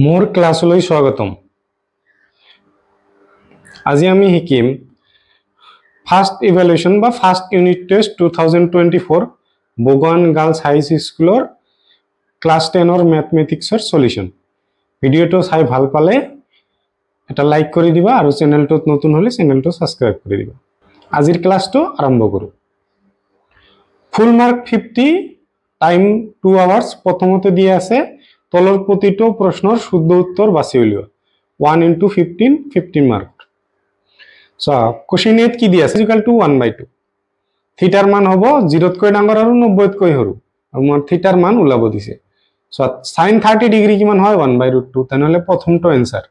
मोर क्लासলৈ स्वागतम। আজি আমি শিকিম ফাৰ্স্ট ইভালুয়েশন বা ফাৰ্স্ট ইউনিট টেস্ট 2024 বগৱান গাৰ্লছ হাই স্কুলৰ ক্লাস 10 ৰ ম্যাথমেটিক্সৰ সলিউশন। ভিডিওটো চাই ভাল পালে এটা লাইক কৰি দিবা আৰু চেনেলটোত নতুন হলে চেনেলটো সাবস্ক্ৰাইব কৰি দিবা। আজিৰ ক্লাসটো আৰম্ভ কৰো। ফুল মাৰ্ক 50 টাইম 2 আওয়াৰ্স প্ৰথমতে দিয়া আছে। তলৰ প্ৰতিটো প্ৰশ্নৰ শুদ্ধ উত্তৰ বাছি উলিওৱা। 1 into 15 15 মার্ক। সো কোশ্চেন এত কি দিয়া আছে ইকুয়াল টু 1/2। থিটাৰ মান হ'ব 0 তকৈ ডাঙৰ আৰু 90 তকৈ সৰু। আৰু মই থিটাৰ মান উলাব দিছে। সো sin 30 ডিগ্ৰী কিমান হয় 1/√2। তেনেহলে প্ৰথমটো आंसर।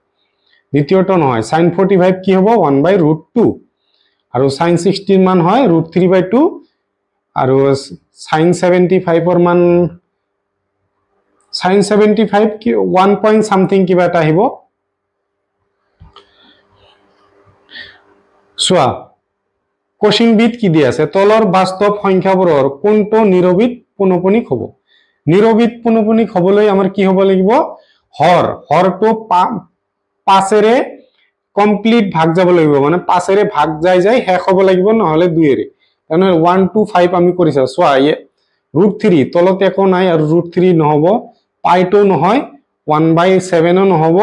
দ্বিতীয়টো নহয় sin 45 কি হ'ব 1/√2 আৰু sin 60 মান হয় √3/2 আৰু sin 75 ৰ মান sin 75 কি 1 point something কিবা এটা আহিব। সোয়া কোশ্চেন বিট কি দিয়া আছে তলৰ বাস্তৱ সংখ্যাবোৰৰ কোনটো নিৰবিত পৌনঃপুনিক হ'ব। নিৰবিত পৌনঃপুনিক হ'বলৈ আমাৰ কি হ'ব লাগিব হৰটো 5 কমপ্লিট ভাগ যাব লাগিব, মানে 5 ভাগ যায় শেষ হ'ব লাগিব, নহলে 2 তেনেহলে 1 2 5 আমি কৰিছা। সোয়া √3 তলত একো নাই আৰু √3 নহব, পাইটো নহয় 1/7 নহব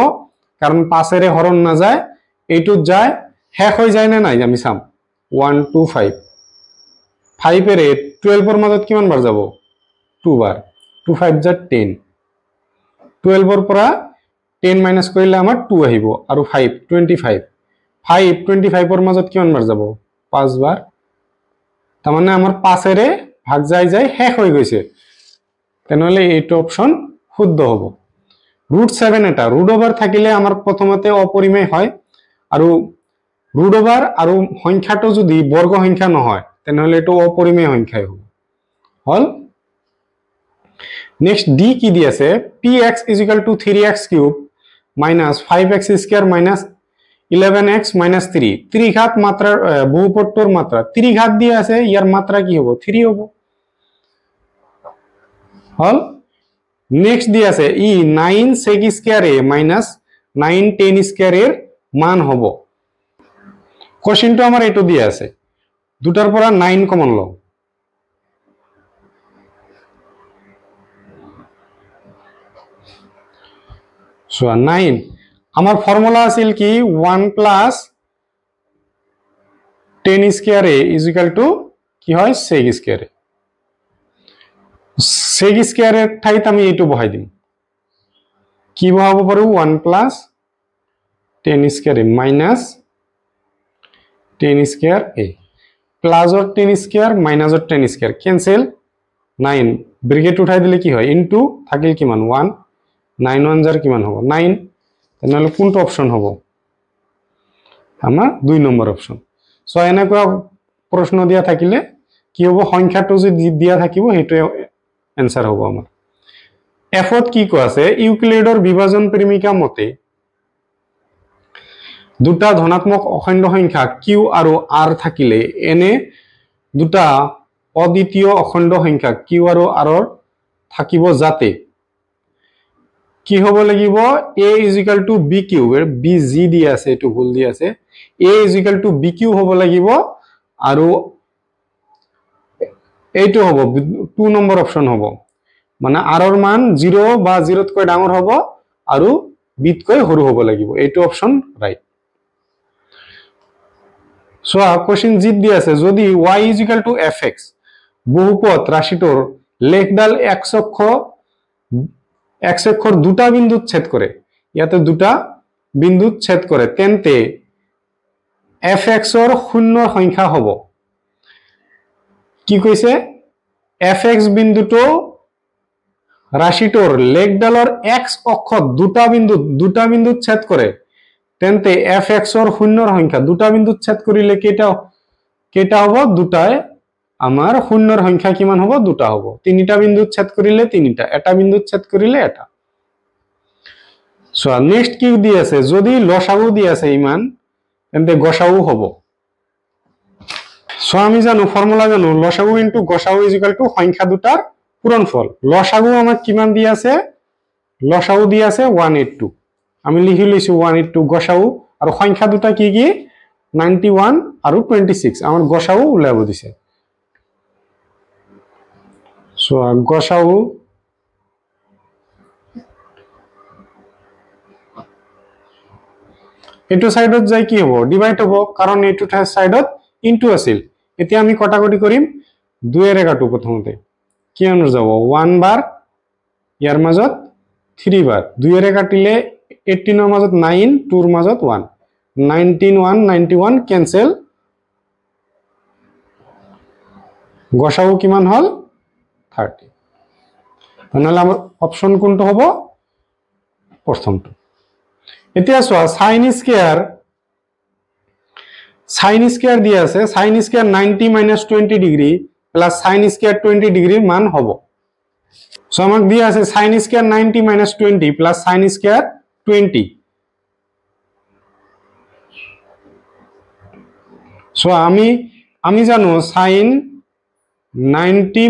কাৰণ 5 হৰণ না যায়, এইটোত যায় শেষ হৈ যায় না নাই আমি চাম। 1 2 5 5 12 ৰ মাজত কিমান বাৰ যাব 2 বাৰ। 2 5 যা 10। 12 ৰ পৰা 10 মাইনাস কৰিলে আমাৰ 2 আহিব আৰু 5 25 5 25 ৰ মাজত কিমান বাৰ যাব 5 বাৰ। তাৰ মানে আমাৰ 5 ভাগ যায় শেষ হৈ গৈছে, তেনেহলে এইটো অপশন শুদ্ধ হ'ব। √7 এটা ৰুট ওভাৰ থাকিলে আমাৰ প্ৰথমতে অপৰিমেয় হয়, আৰু ৰুট ওভাৰ আৰু সংখ্যাটো যদি বৰ্গ সংখ্যা নহয় তেনেহলে এটো অপৰিমেয় সংখ্যাই হ'ব। হল নেক্সট ডি কি দি আছে px = 3x³ - 5x² - 11x - 3 ত্রিঘাত মাত্রার বহুপদটোৰ মাত্ৰা ত্ৰিঘাত দিয়া আছে, ইয়াৰ মাত্রা কি হ'ব 3 হ'ব। হল নেক্সট দি আছে ই 9 sec² - 9 tan² এর মান হ'ব। কোশ্চেনটো আমাৰ এটো দিয়া আছে, দুটাৰ পৰা 9 কমন লও। সো 9 আমাৰ ফর্মুলা আছিল কি 1 + tan² = কি হয় sec²। sec² এর ঠাইত আমি এইটো বহাই দিম। কি বহাব পাৰো 1 + tan² minus tan² প্লাসৰ tan² মাইনাসৰ tan² cancel. 9 bracket উঠাই দিলে কি হয় ইনটু থাকিল কিমান 1 9 1 যাৰ কিমান হ'ব 9। তেনেহলে কোনটো অপশন হ'ব আমাৰ 2 নম্বৰ অপশন। সো এনেকুৱা প্ৰশ্ন দিয়া থাকিলে কি হ'ব সংখ্যাটো যদি দিয়া থাকিব হেটো आंसर হ'ব আমাৰ। এফত কি কোৱা আছে ইউক্লিডৰ বিভাজন প্ৰেমিকা মতে দুটা ধনাত্মক অখণ্ড সংখ্যা q আৰু r থাকিলে এনে দুটা অদ্বিতীয় অখণ্ড সংখ্যা q আৰু r থাকিব যাতে কি হ'ব লাগিব a = bq bg দিয়া আছে, এটো ভুল দিয়া আছে। a = bq হ'ব লাগিব আৰু এইটো হ'ব 2 নম্বৰ অপশন হ'ব, মানে r ৰ মান 0 বা 0 তকৈ ডাঙৰ হ'ব আৰু b তকৈ সৰু হ'ব লাগিব। এইটো অপশন ৰাইট। সো কোশ্চেন জি দি আছে যদি y = fx বহুপদ ৰাশিটোৰ লেখডাল x অক্ষৰ দুটা বিন্দুত ছেদ কৰে, ইয়াতে দুটা বিন্দুত ছেদ কৰে, তেন্তে fx ৰ শূন্য সংখ্যা হ'ব। কি কৈছে fx বিন্দুটো ৰাশিটোৰ লেখডালৰ x অক্ষত দুটা বিন্দুত ছেদ কৰে, তেন্তে fx ৰ শূন্যৰ সংখ্যা দুটা বিন্দুত ছেদ কৰিলে কেইটা হ'ব দুটাই আমাৰ শূন্যৰ সংখ্যা কিমান হ'ব দুটা হ'ব। তিনিটা বিন্দুত ছেদ কৰিলে তিনিটা, এটা বিন্দুত ছেদ কৰিলে এটা। সো নেক্সট কি দি আছে যদি লসাগু দি আছে ইমান তেন্তে গসাগু হ'ব। সো আমি জানো ফর্মুলা জানো লসাগু * গসাগু = সংখ্যা দুটাৰ পূৰণফল। লসাগু আমাক কিমান দি আছে লসাউ দি আছে 182 আমি লিখি লৈছো 182 গসাউ আৰু সংখ্যা দুটা কি কি 91 আৰু 26 আমাৰ গসাউ উলাব দিছে সো গসাউ এটো সাইডত যাই কি হ'ব ডিভাইড হ'ব কাৰণ এটো সাইডত ইনটু আছিল এতিয়া আমি কটাকটি কৰিম 2 এৰ কাটো প্ৰথমতে কি আনৰ যাব 1 বাৰ ইয়াৰ মাজত 3 বার 2 এর কাটিলে 18 এর মাজত 9 2 এর মাজত 1 19 1 91 ক্যান্সেল গসাউ কিমান হল 30 তাহলে আমাৰ অপশন কোনটো হ'ব প্ৰথমটো এতিয়া সোয়া sin স্কয়ার দিয়া আছে sin square 90 - 20 degree plus sin square 20 ডিগ্রির মান হবে সো আমাক দিয়া আছে sin square 90 - 20 plus sin square 20 so আমি জানো sin 90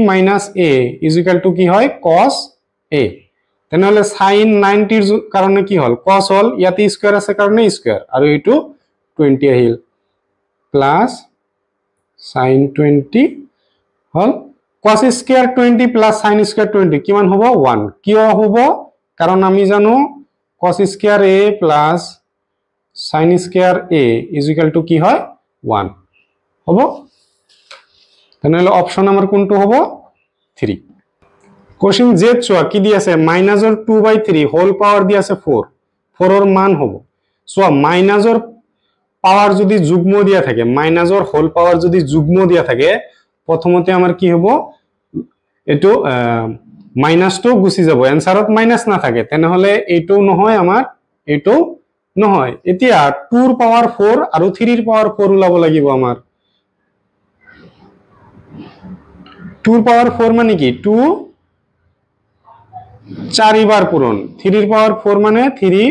- a = কি হয় cos a তাহলে sin 90 এর কারণে কি হল cos হল ইয়াতে স্কয়ার আছে কারণে স্কয়ার আর এইটো 20 আহিল প্লাস sin 20 হল cos square 20 plus sin square 20 কিমান হ'ব 1 কিয় হ'ব কারণ আমি জানো cos square a plus sin square a = কি হয় 1 হ'ব তাহলে অপশন আমার কোনটো হ'ব 3 কোশ্চেন জেড চোৱা কি দি আছে মাইনাসৰ 2/3 হোল পাওয়াৰ দি আছে 4 4 এৰ মান হ'ব চোৱা মাইনাসৰ পাওয়াৰ যদি যুগ্ম দিয়া থাকে মাইনাসৰ হোল পাওয়ার যদি যুগ্ম দিয়া থাকে প্রথমতে আমার কি হ'ব এটো মাইনাসটো গুছি যাব এনসারত মাইনাস না থাকে তেনে হলে এটো নহয় আমার এটো নহয় এতিয়া 2 এর পাওয়ার 4 আৰু 3 এর পাওয়ার 4 উলাব লাগিব আমার 2 এর পাওয়ার 4 মানে কি 2 4 বার পূরণ 3 এর পাওয়ার 4 মানে 3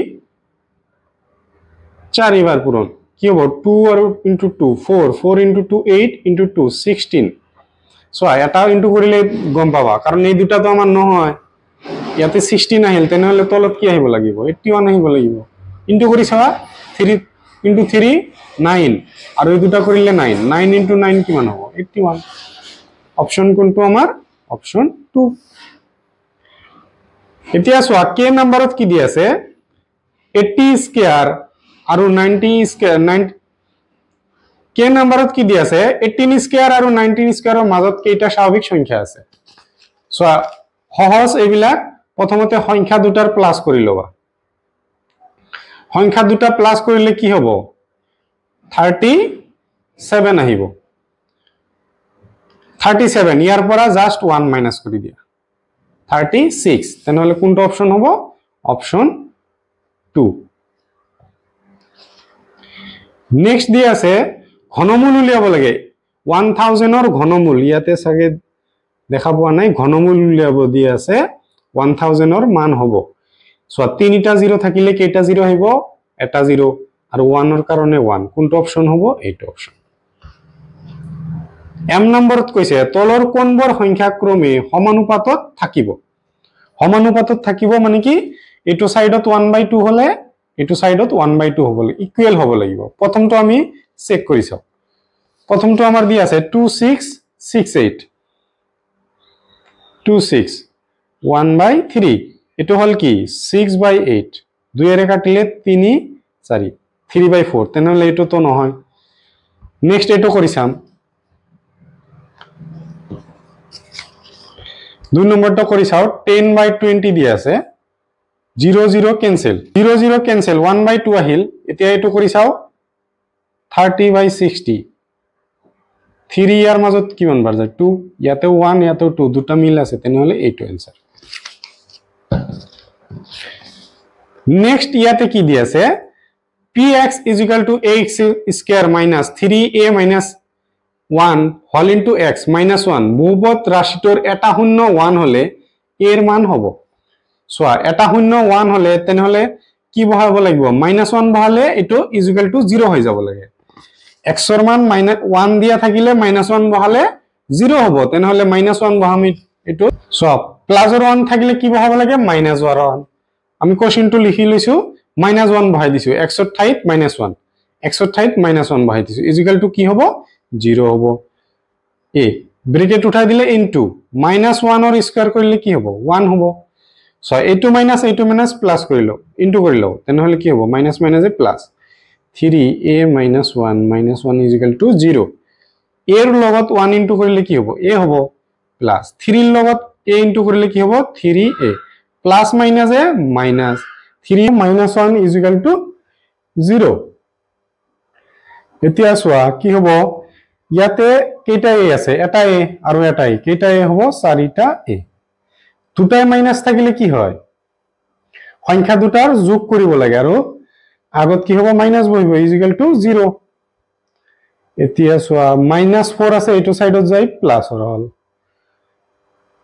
4 বার পূরণ কি হবে 2 আর ইনটু 2 4 4 ইনটু 2 8 ইনটু 2 16 সো এটা ইনটু করিলে গম পাবা কারণ এই দুটা তো আমার নহয় ইয়াতে 16 আহিল তেনে হলে তলত কি আহিব লাগিব 81 আহিব লাগিব ইনটু কৰি চাবা 3 ইনটু 3 9 আর এই দুটা করিলে 9 9 ইনটু 9 কিমান হ'ব 81 অপশন কোনটো আমার অপশন 2 এতিয়া সোয়া কে নাম্বারত কি দি আছে 80 স্কয়ার আর 90 স্কয়ার 90 কে নাম্বারত কি দি আছে 18 স্কয়ার আর 19 স্কয়ারের মাজত কেইটা স্বাভাবিক সংখ্যা আছে সোয়া সহজ এইবিলাক প্রথমতে সংখ্যা দুটার প্লাস কৰি লবা সংখ্যা দুটা প্লাস কৰিলে কি হ'ব 37 আহিব 37 ইয়াৰ পৰা জাস্ট 1 মাইনাস কৰি দিয়া 36 তাহলে কোনটো অপশন হ'ব অপশন 2 নেক্সট দি আছে ঘনমূল উলিয়াব লাগে 1000 এর ঘনমূল ইয়াতে সাগে দেখা পোৱা নাই ঘনমূল উলিয়াব দি আছে 1000 এর মান হ'ব সো তিনিটা 0 থাকিলে কেইটা 0 আহিব এটা 0 আর 1 এর কারণে 1 কোনটো অপশন হ'ব এইটো অপশন এম নম্বরত কৈছে তলৰ কোনবোৰ সংখ্যা ক্ৰমে সমানুপাতত থাকিব মানে কি এটো সাইডত 1/2 হলে এটো সাইডত 1/2 হ'ব ইকুয়াল হ'ব লাগিব প্ৰথমটো আমি চেক কৰি চাও প্ৰথমটো আমাৰ দি আছে 2668 26 1/3 এটো হল কি 6/8 2 এর কাটিলে 3 4 3/4 তেনহলে এটো তো নহয় নেক্সট এটো কৰি চাম 2 নম্বৰটা কৰি চাও 10/20 দি আছে 0 0 ক্যান্সেল 0 0 ক্যান্সেল 1/2 আহিল এতিয়া এটো কৰি চাও 30/60 3 ইয়াৰ মাজত কিমান বাৰ যায় 2 ইয়াতে 1 ইয়াতে 2 দুটা মিল আছে তেনহলে এইটো आंसर নেক্সট ইয়াতে কি দি আছে px = ax square minus 3a minus 1 whole into x minus 1 বহুপদ ৰাশিটোৰ এটা শূন্য 1 হলে এর মান হ'ব সোয়া এটা শূন্য 1 হলে তেনহলে কি বহাব লাগিব -1 বহালে এটো = 0 হৈ যাব লাগে x এর মান -1 দিয়া থাকিলে -1 বহালে 0 হ'ব তেনহলে -1 বহামি এটো সব প্লাস 1 থাকিলে কি বহাব লাগে -1 আমি কোশ্চেনটো লিখি লৈছো -1 বহাই দিছো x ৰ ঠাইত -1 x ৰ ঠাইত -1 বহাই দিছো ইকুৱেল টু কি হ'ব 0 হ'ব a ব্ৰেকেট উঠাই দিলে ইনটু -1 ৰ স্কয়াৰ কৰিলে কি হ'ব 1 হ'ব সো এইটো মাইনাস প্লাস কৰিলো ইনটু কৰিলো তেনেহলে কি হ'ব minus minus A plus 3a - 1 equal to 0 a ৰ লগত 1 ইনটু কৰিলে কি হ'ব a হ'ব প্লাস 3 ৰ লগত a ইনটু কৰিলে কি হ'ব 3a plus minus A minus 3 - 1 equal to 0 এতিয়া চোৱা কি হ'ব ইয়াতে কেইটা a আছে এটা a আৰু এটা a কেইটা a হ'ব চাৰিটা a দুটাই মাইনাস থাকিলে কি হয় সংখ্যা দুটাৰ যোগ কৰিব লাগে আৰু আগত কি হ'ব মাইনাস বহিব ইকুৱেল টু 0 এতিয়া চোৱা -4 আছে এইটো সাইডত যাই প্লাস হল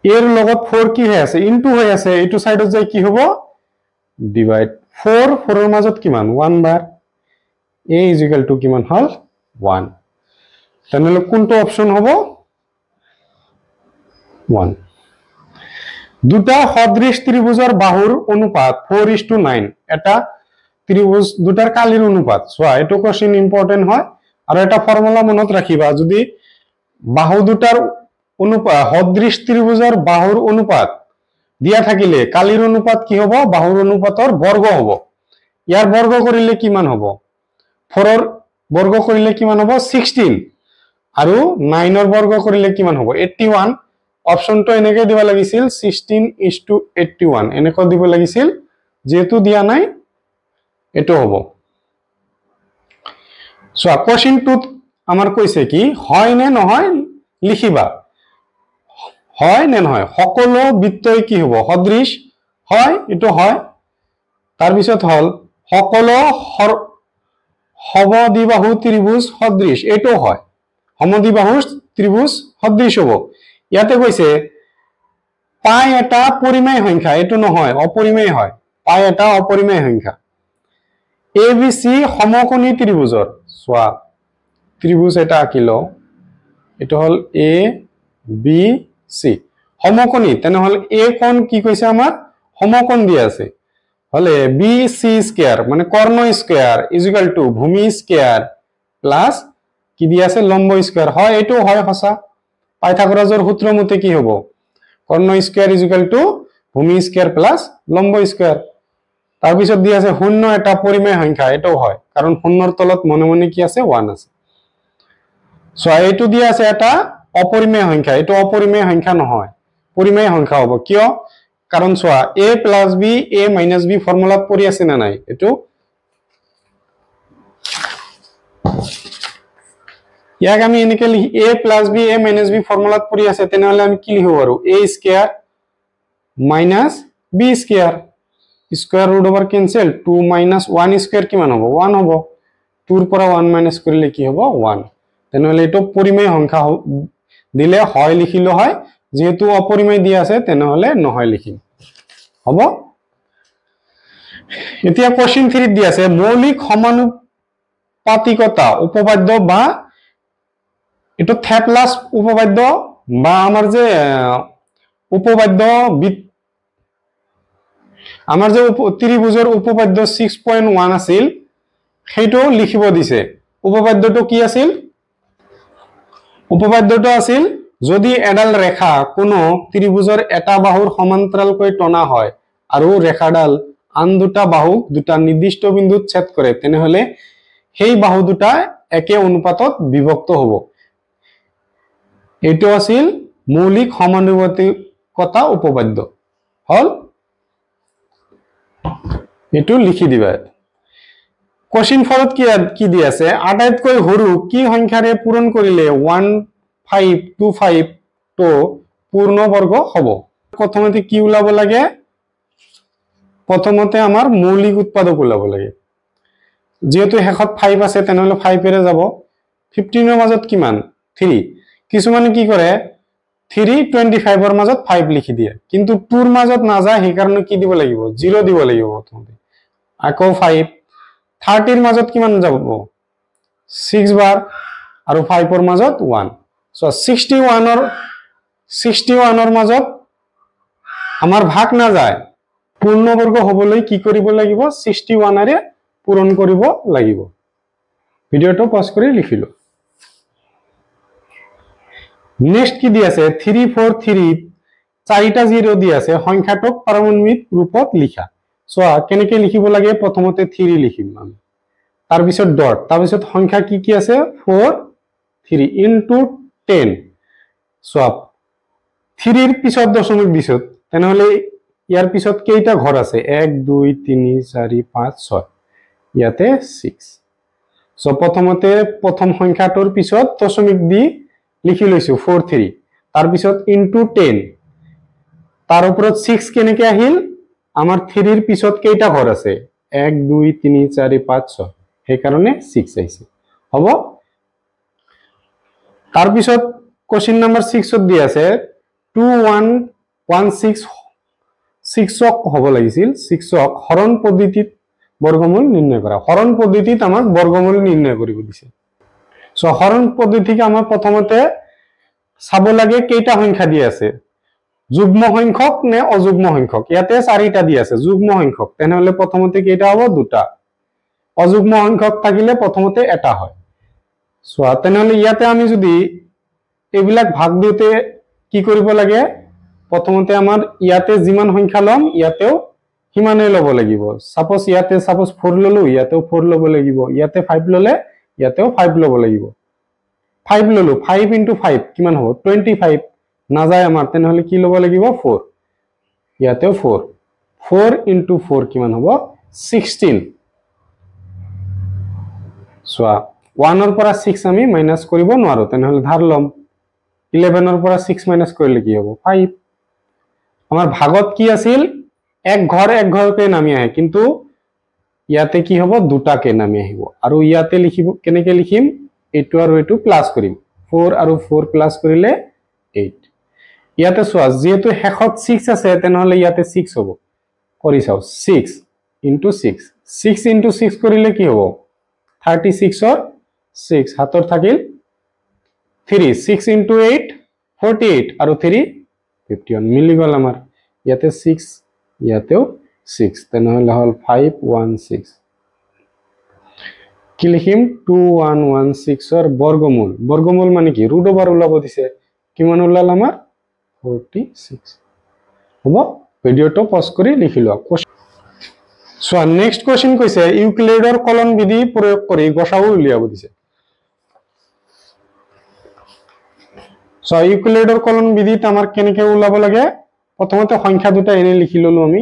এর লগত 4 কি হৈ আছে ইনটু হৈ আছে এইটো সাইডত যাই কি হ'ব ডিভাইড 4 4 ৰ মাজত কিমান 1 বাৰ a ইকুৱেল টু কিমান হল 1 তেনেহলে কোনটো অপচন হ'ব 1 দুটা সদৃশ ত্ৰিভুজৰ বাহুৰ অনুপাত 4:9 এটা ত্ৰিভুজ দুটাৰ কালিৰ অনুপাত চোৱা এটো কোশ্চেন ইম্পৰ্টেন্ট হয় আৰু এটা ফৰ্মুলা মনত ৰাখিবা যদি বাহু দুটাৰ অনুপাত সদৃশ ত্ৰিভুজৰ বাহুৰ অনুপাত দিয়া থাকিলে কালিৰ অনুপাত কি হ'ব বাহুৰ অনুপাতৰ বৰ্গ হ'ব ইয়াৰ বৰ্গ কৰিলে কিমান হ'ব 4 ৰ বৰ্গ কৰিলে কিমান হ'ব 16 আৰু 9 ৰ বৰ্গ কৰিলে কিমান হ'ব 81 অপশনটো এনেকৈ দিব লাগিছিল 16:81 এনেকৈ দিব লাগিছিল যেহেতু দিয়া নাই এটো হ'ব সো কোশ্চেন টুত আমাৰ কৈছে কি হয় নে নহয় লিখিবা হয় নে নহয় সকলো বৃত্তই কি হ'ব সদৃশ হয় এটো হয় তাৰ পিছত হল সকলো সমদ্বিবাহু ত্রিভুজ সদৃশ এটো হয় সমদ্বিবাহু ত্রিভুজ সদৃশ হ'ব ইয়াতে কৈছে পাই এটা পরিমেয় সংখ্যা এটো নহয় অপরিমেয় হয় পাই এটা অপরিমেয় সংখ্যা ABC সমকোণী ত্ৰিভুজৰ সোয়া ত্রিভুজ এটা আঁকিলো এটো হল ABC সমকোণী তেনেহলে a কোণ কি কৈছে আমাৰ সমকোণ দিয়া আছে হলে BC স্কয়ার মানে কর্ণ স্কয়ার ইকুয়াল টু ভূমি স্কয়ার প্লাস কি দিয়া আছে লম্ব স্কয়ার হয় এটো হয় হসা পাইথাগোৰাসৰ সূত্ৰ মতে কি হ'ব কৰ্ণ স্কয়াৰ ইকুয়াল টু ভূমি স্কয়াৰ প্লাস লম্ব স্কয়াৰ তাৰ পিছত দিয়া আছে শূন্য এটা পৰিমেয় সংখ্যা এটাও হয় কাৰণ শূন্যৰ তলত মনে মনে কি আছে 1 আছে সো এটো দিয়া আছে এটা অপরিমেয় সংখ্যা এটো অপরিমেয় সংখ্যা নহয় পরিমেয় সংখ্যা হ'ব কিয় কারণ সোয়া a plus b a minus b ফর্মুলাত পৰি আছে না নাই এটো ইয়াক আমি এনেকে লিখি a plus b a minus b ফর্মুলাত পৰি আছে তেনেহলে আমি কি লিখিব পাৰো a square minus b square square root over cancel 2 minus 1 square কিমান হ'ব 1 হ'ব 2 ৰ পৰা 1 মাইনাস কৰিলে কি হ'ব 1 তেনেহলে এটো পরিমেয় সংখ্যা দিলে হয় লিখিলো হয় যেহেতু অপরিমেয় দিয়া আছে তেনেহলে নহয় লিখিম হ'ব এতিয়া কোশ্চেন 3 দিয়া আছে মৌলিক সমানুপাতিকতা উপপাদ্য বা এটো থেপলাস উপপাদ্য বা আমাৰ যে উপপাদ্য আমাৰ যে ত্ৰিভুজৰ উপপাদ্য 6.1 আছিল সেইটো লিখিব দিছে উপপাদ্যটো কি আছিল উপপাদ্যটো আছিল যদি এডাল ৰেখা কোনো ত্ৰিভুজৰ এটা বাহুৰ সমান্তৰালকৈ টনা হয় আৰু ৰেখাডাল আন দুটা বাহুক দুটা নিৰ্দিষ্ট বিন্দুত ছেদ কৰে তেনেহলে সেই বাহু দুটা একে অনুপাতত বিভক্ত হ'ব এটো আছিল মৌলিক সমানুপাতিকতা উপপাদ্য হল এটো লিখি দিবা কোশ্চেন 4 কি দি আছে আটাইতকৈ সৰু কি সংখ্যাৰে পূৰণ কৰিলে 1525 তো পূৰ্ণবৰ্গ হ'ব প্ৰথমতে কি উলাব লাগে প্ৰথমতে আমাৰ মৌলিক উৎপাদক উলাব লাগে যেহেতু হেখত 5 আছে তেনেহলে 5 এৰে যাব 15 ৰ মাজত কিমান 3 কিছুমানে কি কৰে 325 ৰ মাজত 5 লিখি দিয়ে কিন্তু 2 ৰ মাজত না যায় হে কাৰণে কি দিব লাগিব 0 দিব লাগিব প্ৰথমতে আকৌ 5 30 ৰ মাজত কিমান যাব 6 বাৰ আৰু 5 ৰ মাজত 1 সো 61 ৰ মাজত আমাৰ ভাগ না যায় পূৰ্ণবৰ্গ হ'বলৈ কি কৰিব লাগিব 61 আৰে পূৰণ কৰিব লাগিব ভিডিওটো পজ কৰি লিখিলো নেক্সট কি দি আছে 343 চাৰিটা 0 দি আছে সংখ্যাটোক পাৰমাণবিক ৰূপত লিখা সো কেনেকৈ লিখিব লাগে প্ৰথমতে 3 লিখিম আমি তাৰ পিছত ডট তাৰ পিছত সংখ্যা কি আছে 4 3 ইনটু 10 সো 3 এর পিছত দশমিক দিছত তেনেহলে ইয়াৰ পিছত কেইটা ঘৰ আছে 1 2 3 4 5 6 ইয়াতে 6 সো প্ৰথমতে প্ৰথম সংখ্যাটোৰ পিছত দশমিক দি লিখি লৈছো 43 তাৰ পিছত ইনটু 10 তাৰ ওপৰত 6 কেনেকৈ আহিল আমাৰ 3 এৰ পিছত কেইটা ঘৰ আছে 1 2 3 4 5 6 সেই কাৰণে 6 আহিছে হ'ব তাৰ পিছত কোশ্চেন নম্বৰ 6 ত দি আছে 2116 6ক হ'ব লাগিছিল 6ক হৰণ পদ্ধতিত বৰ্গমূল নিৰ্ণয় কৰা হৰণ পদ্ধতিত আমাক বৰ্গমূল নিৰ্ণয় কৰিব দিছে সো হৰণ পদ্ধতিক আমাৰ প্ৰথমতে চাব লাগে কেইটা সংখ্যা দি আছে যুগ্ম সংখ্যক নে অযুগ্ম সংখ্যক ইয়াতে 4টা দি আছে যুগ্ম সংখ্যক তেনেহলে প্ৰথমতে কেইটা হ'ব দুটা অযুগ্ম সংখ্যক থাকিলে প্ৰথমতে এটা হয় সো তেনেহলে ইয়াতে আমি যদি এইবিলাক ভাগ দিতে কি কৰিব লাগে প্ৰথমতে আমাৰ ইয়াতে যিমান সংখ্যা লম ইয়াতেও হিমানে লব লাগিব সাপোজ ইয়াতে সাপোজ 4 ললো ইয়াতেও 4 লব লাগিব ইয়াতে 5 ললে ইয়াতেও 5 লব লাগিব 5 ললো 5 into 5 কিমান হ'ব 25 না যায় আমাৰ তেনেহলে কি লব লাগিব 4 ইয়াতেও 4 4 into 4 কিমান হ'ব 16 সো 1 ৰ পৰা 6 আমি মাইনাস কৰিব নোৱাৰো তেনেহলে ধাৰ লম 11 ৰ পৰা 6 মাইনাস কৰিলে কি হ'ব 5 আমাৰ ভাগত কি আছিল এক ঘৰকে নামি আহে কিন্তু ইয়াতে কি হ'ব দুটাকে নামি আহিব আৰু ইয়াতে লিখিব কেনেকৈ লিখিম এইটো আৰু এইটো প্লাস কৰিম 4 আৰু 4 প্লাস কৰিলে 8 ইয়াতে সোৱা যেহেতু হেখত 6 আছে তেনেহলে ইয়াতে 6 হ'ব কৰি চাও 6 into 6 6 into 6 কৰিলে কি হ'ব 36 ৰ 6 হাতৰ থাকিল 3 6 into 8 48 আৰু 3 51 মিলি গল আমাৰ ইয়াতে 6 ইয়াতেও 6 তেনেহলে হল 516 কি লিখিম 2116 ৰ বৰ্গমূল মানে কি ৰুট ওভাৰ ওলাব দিছে কিমান ওলাল আমাৰ 46 হ'ব ভিডিওটো পজ কৰি লিখিলো সো নেক্সট কোশ্চেন কৈছে ইউক্লিডৰ কলন বিধি প্ৰয়োগ কৰি গসাউ উলিয়াব দিছে সো ইউক্লিডৰ কলন বিধিত আমাৰ কেনেকৈ ওলাব লাগে প্ৰথমতে সংখ্যা দুটা এনে লিখি ললো আমি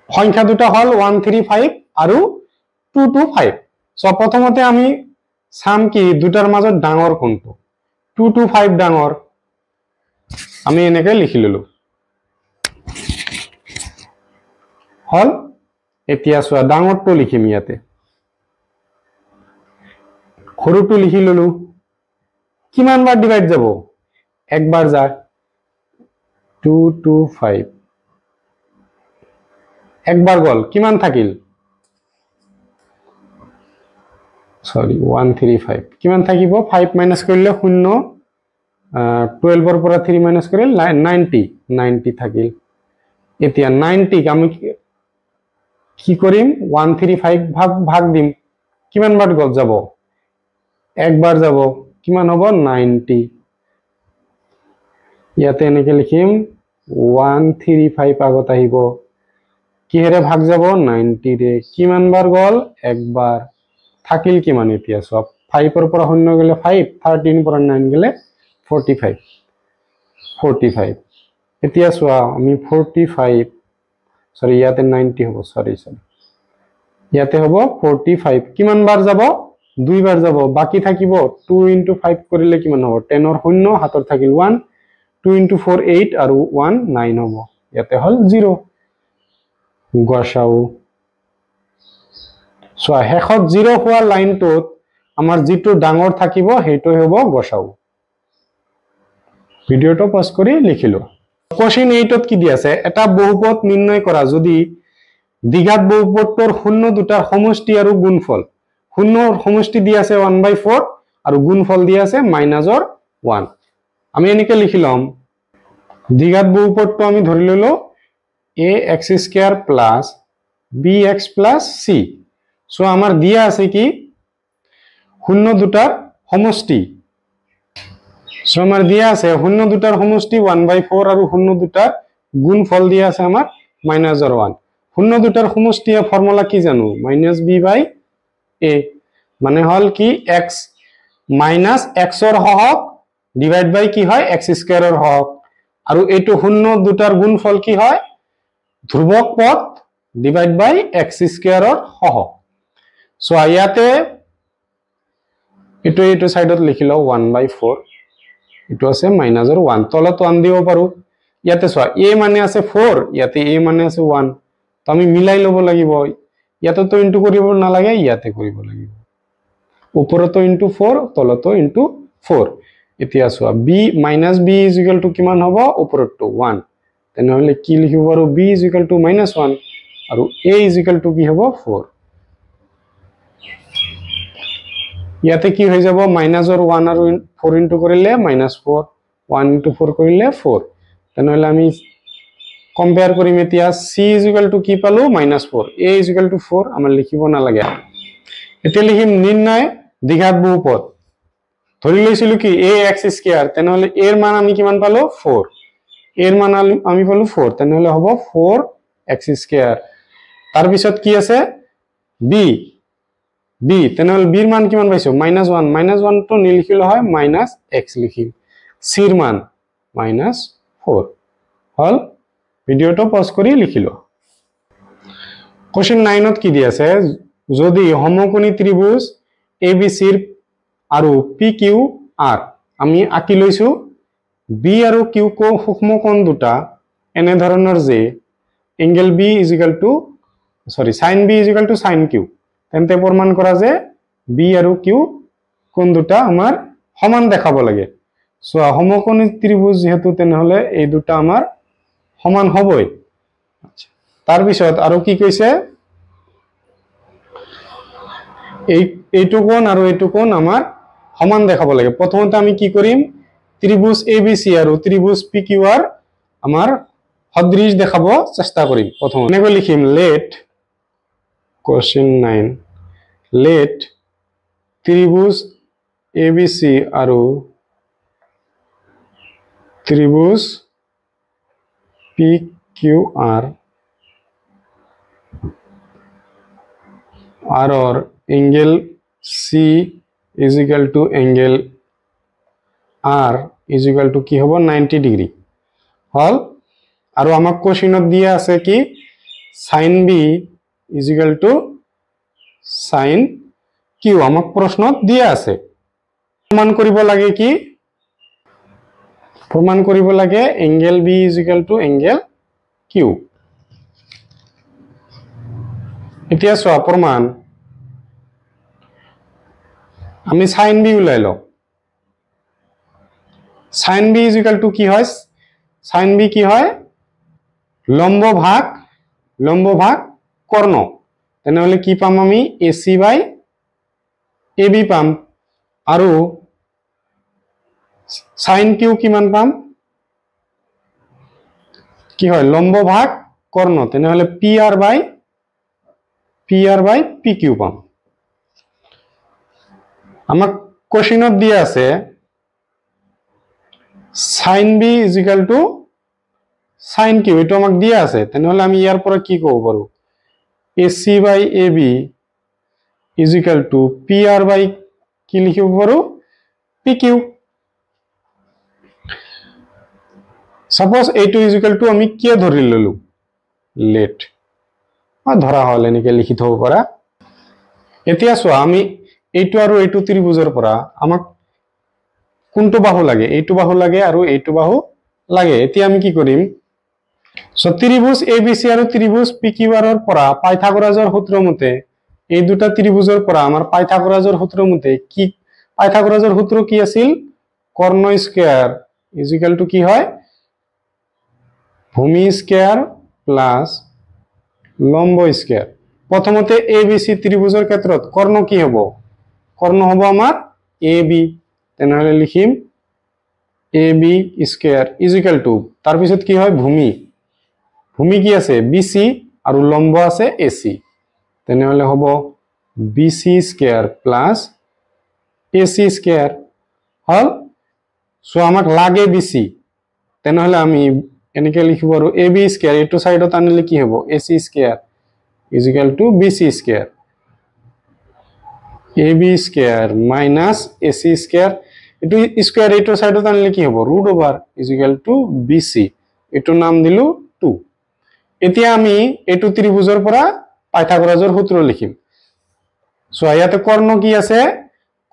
সংখ্যা দুটা হল 135 আৰু 225 সো প্ৰথমতে আমি সাম কি দুটাৰ মাজত ডাঙৰ কোনটো 225 ডাঙৰ আমি এনেকৈ লিখি ললো হল এতিয়া সোৱা ডাঙৰটো লিখিম ইয়াতে সৰুটো লিখি ললো কিমান বাৰ ডিভাইড যাব একবাৰ যায় 225 একবাৰ গল কিমান থাকিল সৰি 135 কিমান থাকিব 5 মাইনাস কৰিলে 0 12 ৰ পৰা 3 মাইনাস কৰিলে 90 থাকিল এতিয়া 90 আমি কি কৰিম 135 ভাগ দিম কিমান বাৰ গল যাব একবাৰ যাব কিমান হ'ব 90 ইয়াতে এনেকৈ লিখিম 135 আগত আহিব কিহেৰে ভাগ যাব 90 ৰে কিমান বাৰ গল একবাৰ থাকিল কিমান এতিয়া সব 5 ৰ পৰা 0 গলে 5 13 পৰা 9 গলে 45 এতিয়া সোৱা আমি 45 সৰি ইয়াতে 90 হ'ব সৰি ইয়াতে হ'ব 45 কিমান বাৰ যাব দুই বাৰ যাব বাকি থাকিব 2 into 5 কৰিলে কিমান হ'ব 10 ৰ 0 হাতৰ থাকিল 1 2 into 4 8 আৰু 1 9 হ'ব ইয়াতে হল 0 গসাউ সো হেখত 0 হোৱা লাইনটোত আমাৰ যেটো ডাঙৰ থাকিব হেটো হ'ব গসাউ ভিডিওটো পজ কৰি লিখিলো কোশ্চেন 8 ত কি দি আছে এটা বহুপদ নিৰ্ণয় কৰা যদি দ্বিঘাত বহুপদৰ শূন্য দুটাৰ সমষ্টি আৰু গুণফল শূন্যৰ সমষ্টি দি আছে 1/4 আৰু গুণফল দি আছে -1 আমি এনেকৈ লিখি লম দ্বিঘাত বহুপদটো আমি ধৰি ললো ax square plus bx plus c। So আমার দিয়া আছে কি শূন্য দুটার সমষ্টি। সো আমার দিয়া আছে শূন্য দুটার সমষ্টি 1/4 আর শূন্য দুটার গুণফল দিয়া আছে আমার -1। শূন্য দুটার সমষ্টিয়ে ফর্মুলা কি জানো -b/a, মানে হল কি x মাইনাস x এর হহক ডিভাইড বাই কি হয় x স্কয়ার এর হহক, আর এইটো শূন্য দুটার গুণফল কি হয় ধ্রুবক পদ ডিভাইড বাই x স্কয়ার এর হহক। সো ইয়াতে এইটো সাইডত লিখি লও 1/4, এইটো আছে -1, তলত 1 দিব পাৰো। ইয়াতে চোৱা a মানে আছে 4, ইয়াতে a মানে আছে 1, তো আমি মিলাই লব লাগিব। ইয়াতে তো ইনটু কৰিব নালাগে, ইয়াতে কৰিব লাগিব। ওপৰতো ইনটু 4, তলতো ইনটু 4। এতিয়া চোৱা b minus b is equal two কিমান হ'ব ওপৰতো 1, তেনেহলে কি লিখিব পাৰো b ইজ ইকুয়াল টু -1 আৰু a ইজ ইকুয়াল টু কি হ'ব 4। ইয়াতে কি হৈ যাব মাইনাসৰ 1 আৰু 4 ইনটু কৰিলে -4, 1 ইনটু 4 কৰিলে 4, তেনেহলে আমি কম্পেয়াৰ কৰিম। এতিয়া c ইজ ইকুয়াল টু কি পালো -4, a ইজ ইকুয়াল টু 4 আমাৰ লিখিব নালাগে। এতিয়া লিখিম নিৰ্ণয় দ্বিঘাত বহুপদ। ধৰি লৈছিলো কি ax স্কয়ার, তেনেহলে a এর মান আমি কিমান পালো 4, a এর মান আমি পালো 4, তেনেহলে হ'ব 4x স্কয়ার। তাৰ পিছত কি আছে b, তেনেহলে b এর মান কিমান পাইছো -1, -1 তো নিলিখিলে হয় -x লিখিম, c এর মান -4 হল। ভিডিওটো পজ কৰি লিখিলো। কোশ্চেন 9ত কি দি আছে, যদি সমকোণী ত্ৰিভুজ ABC আৰু PQR আমি আঁকি লৈছো, B আৰু Q কো সূক্ষ্মকোণ দুটা এনে ধৰণৰ যে angle B is equal two sin B is equal two sin Q, তেন্তে প্ৰমাণ কৰা যে B আৰু Q কোণ দুটা আমাৰ সমান দেখাব লাগে। সো সমকোণী ত্ৰিভুজ যেহেতু তেনেহলে এই দুটা আমাৰ সমান হবই। আচ্ছা, তাৰ পিছত আৰু কি কৈছে এইটো কোণ আৰু এইটো কোণ আমাৰ সমান দেখাব লাগে। প্ৰথমতে আমি কি কৰিম ত্ৰিভুজ ABC আৰু ত্ৰিভুজ PQR আমাৰ সদৃশ দেখাব চেষ্টা কৰিম। প্ৰথমে এনেকৈ লিখিম লেট কোশ্চেন 9 লেট ত্ৰিভুজ ABC আৰু ত্রিভুজ PQR আর angle C is equal to angle R is equal to কি হ'ব 90 ডিগ্রি হল। আৰু আমাক কোশ্চেনত দিয়া আছে কি sin B is equal two sin Q, আমাক প্ৰশ্নত দিয়া আছে। প্ৰমাণ কৰিব লাগে কি প্ৰমাণ কৰিব লাগে angle B is equal to angle Q। এতিয়া চোৱা প্রমাণ, আমি sin B উলাই লও। sin B is equal to কি হয় sin B কি হয় লম্ব ভাগ কর্ণ, তেনেহলে কি পাম আমি AC বাই AB পাম, আৰু sin Q কিমান পাম কি হয় লম্ব ভাগ কর্ণ, তেনেহলে PR বাই PQ পাম। আমাক কোশ্চেনত দিয়া আছে sin B is equal two sin Q, এটা আমাক দিয়া আছে, তেনেহলে আমি ইয়াৰ পৰা কি ক'ব পাৰো AC by AB is equal to PR by কি লিখিব পাৰো PQ। সাপোজ এইটো ইজ ইকুয়াল টু আমি কি ধৰি ললো লেট, ধৰা হল এনেকে লিখি থব পাৰা। এতিয়া চোৱা আমি এইটো আৰু এইটো ত্ৰিভুজৰ পৰা আমাক কোনটো বাহু লাগে, এইটো বাহু লাগে আৰু এইটো বাহু লাগে। এতিয়া আমি কি কৰিম সো ত্ৰিভুজ ABC আৰু ত্ৰিভুজ PQR ৰ পৰা পাইথাগোৰাছৰ সূত্ৰ মতে এই দুটা ত্ৰিভুজৰ পৰা আমাৰ পাইথাগোৰাছৰ সূত্ৰ মতে কি পাইথাগোৰাছৰ সূত্ৰ কি আছিল কর্ণ স্কয়ার ইজ ইকুয়াল টু কি হয় ভূমি স্কয়ার প্লাস লম্ব স্কয়ার। প্রথমতে ABC ত্ৰিভুজৰ ক্ষেত্ৰত কৰ্ণ কি হ'ব কৰ্ণ হ'ব আমাৰ AB, তেনেহলে লিখিম A B square is equal to তাৰ পিছত কি হয় ভূমি ভূমি কি আছে বিসি আৰু লম্ব আছে এসি তেনেহলে হ'ব BC square plus AC square হল সো আমাক লাগে বিসি তেনেহলে আমি এনেকে লিখিব আৰু এ বি স্কয়ার এটো সাইডত আনিলে কি হ'ব AC square is equal to BC square A B square minus AC square এটো স্কয়ার এটো সাইডত আনিলে কি হ'ব root over is equal to BC এটো নাম দিলু 2 এতিয়া আমি এটো ত্ৰিভুজৰ পৰা পাইথাগোৰাছৰ সূত্ৰ লিখিম সো ইয়াতে কৰ্ণ কি আছে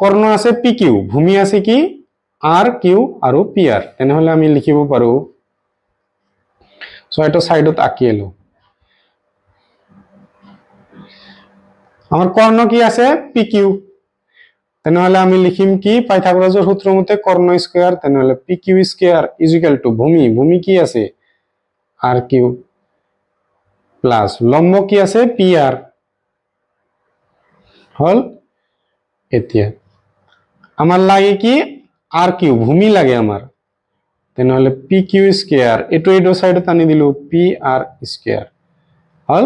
কৰ্ণ আছে পি কিউ ভূমি আছে কি আৰ কিউ আৰু পি আৰ তেনেহলে আমি লিখিব পাৰো সো এটো সাইডত আঁকিলো আমাৰ কৰ্ণ কি আছে পি কিউ তেনেহলে আমি লিখিম কি পাইথাগোৰাসৰ সূত্ৰ মতে কর্ণ স্কয়ার তেনেহলে P Q square is equal to ভূমি ভূমি কি আছে আর কিউ প্লাস লম্ব কি আছে পি আর হল এতিয়া আমার লাগে কি আর কিউ ভূমি লাগে আমার তেনেহলে পি কিউ স্কয়ার এটো এটো সাইডত আনি দিলু পি আর স্কয়ার হল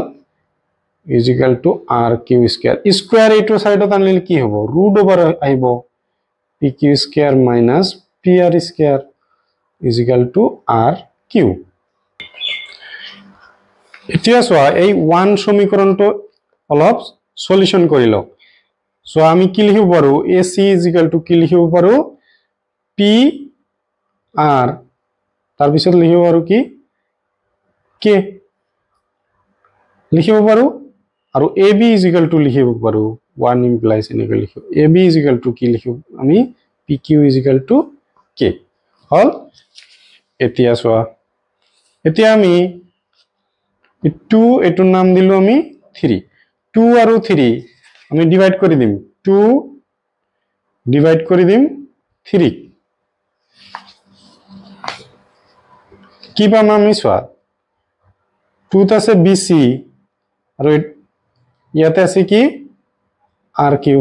is equal to r q square square এটো সাইডত আনিলে কি হ'ব ৰুট ওভার আইব p q square minus p r square is equal to r q এতিয়া সোয়া এই 1 সমীকৰণটো অলপ সলিউশন কৰি লও সো আমি কি লিখিব পাৰো ac is equal to কি লিখিব পাৰো p r তাৰ পিছত লিখিব পাৰো কি k লিখিব পাৰো আৰু ab is equal to লিখিব পাৰো 1 implies এনেকৈ লিখো ab is equal to কি লিখো আমি pq is equal to k হল এতিয়া সোয়া এতিয়া আমি 2 এটোৰ নাম দিলো আমি 3 2 আৰু 3 আমি ডিভাইড কৰি দিম 2 ডিভাইড কৰি দিম 3 কি পাম আমি সোয়া 2 আছে bc আৰু ইয়াতে আছে কি আর কিউ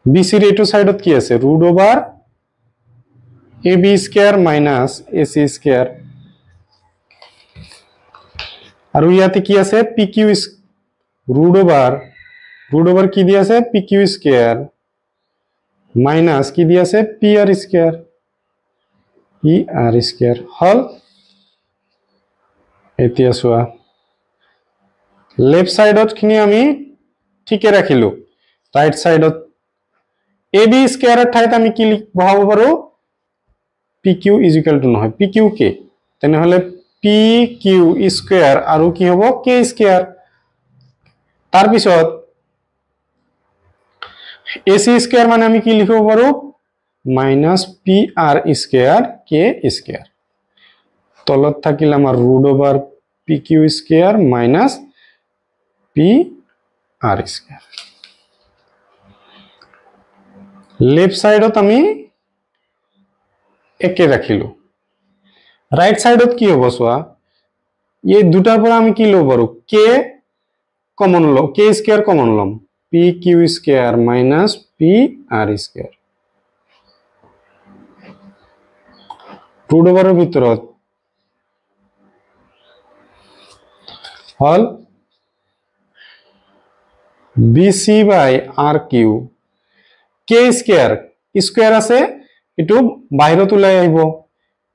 বিসি এর এটো সাইডত কি আছে √ over A B square minus AC square আর ইয়াতে কি আছে পি কিউ √ ওভার কি দি আছে পি কিউ স্কয়ার মাইনাস কি দি আছে পি আর স্কয়ার হল এতিয়া সোয়া लेफ्ट साइडत খিনি আমি ঠিকে ৰাখিলো ৰাইট সাইডত ab স্কয়াৰ ঠাইত আমি কি বহাব পাৰো pq ইজ ইকুয়াল টু নহয় pq কে তেনেহলে pq স্কয়াৰ আৰু কি হ'ব k স্কয়াৰ তাৰ পিছত ac স্কয়াৰ মানে আমি কি লিখিব পাৰো minus pr square k square তলত থাকিল আমাৰ √ over pq square minus p r square left সাইডত আমি একে রাখিলো রাইট সাইডত কি হ'ব সোয়া এই দুটাৰ পৰা আমি কি লব পাৰো k কমন ল k স্কয়াৰ কমন লম p q square minus p r square √ ওভাৰৰ ভিতৰত হল bc by rq k square square আছে এটো বাহিৰত ওলাই আহিব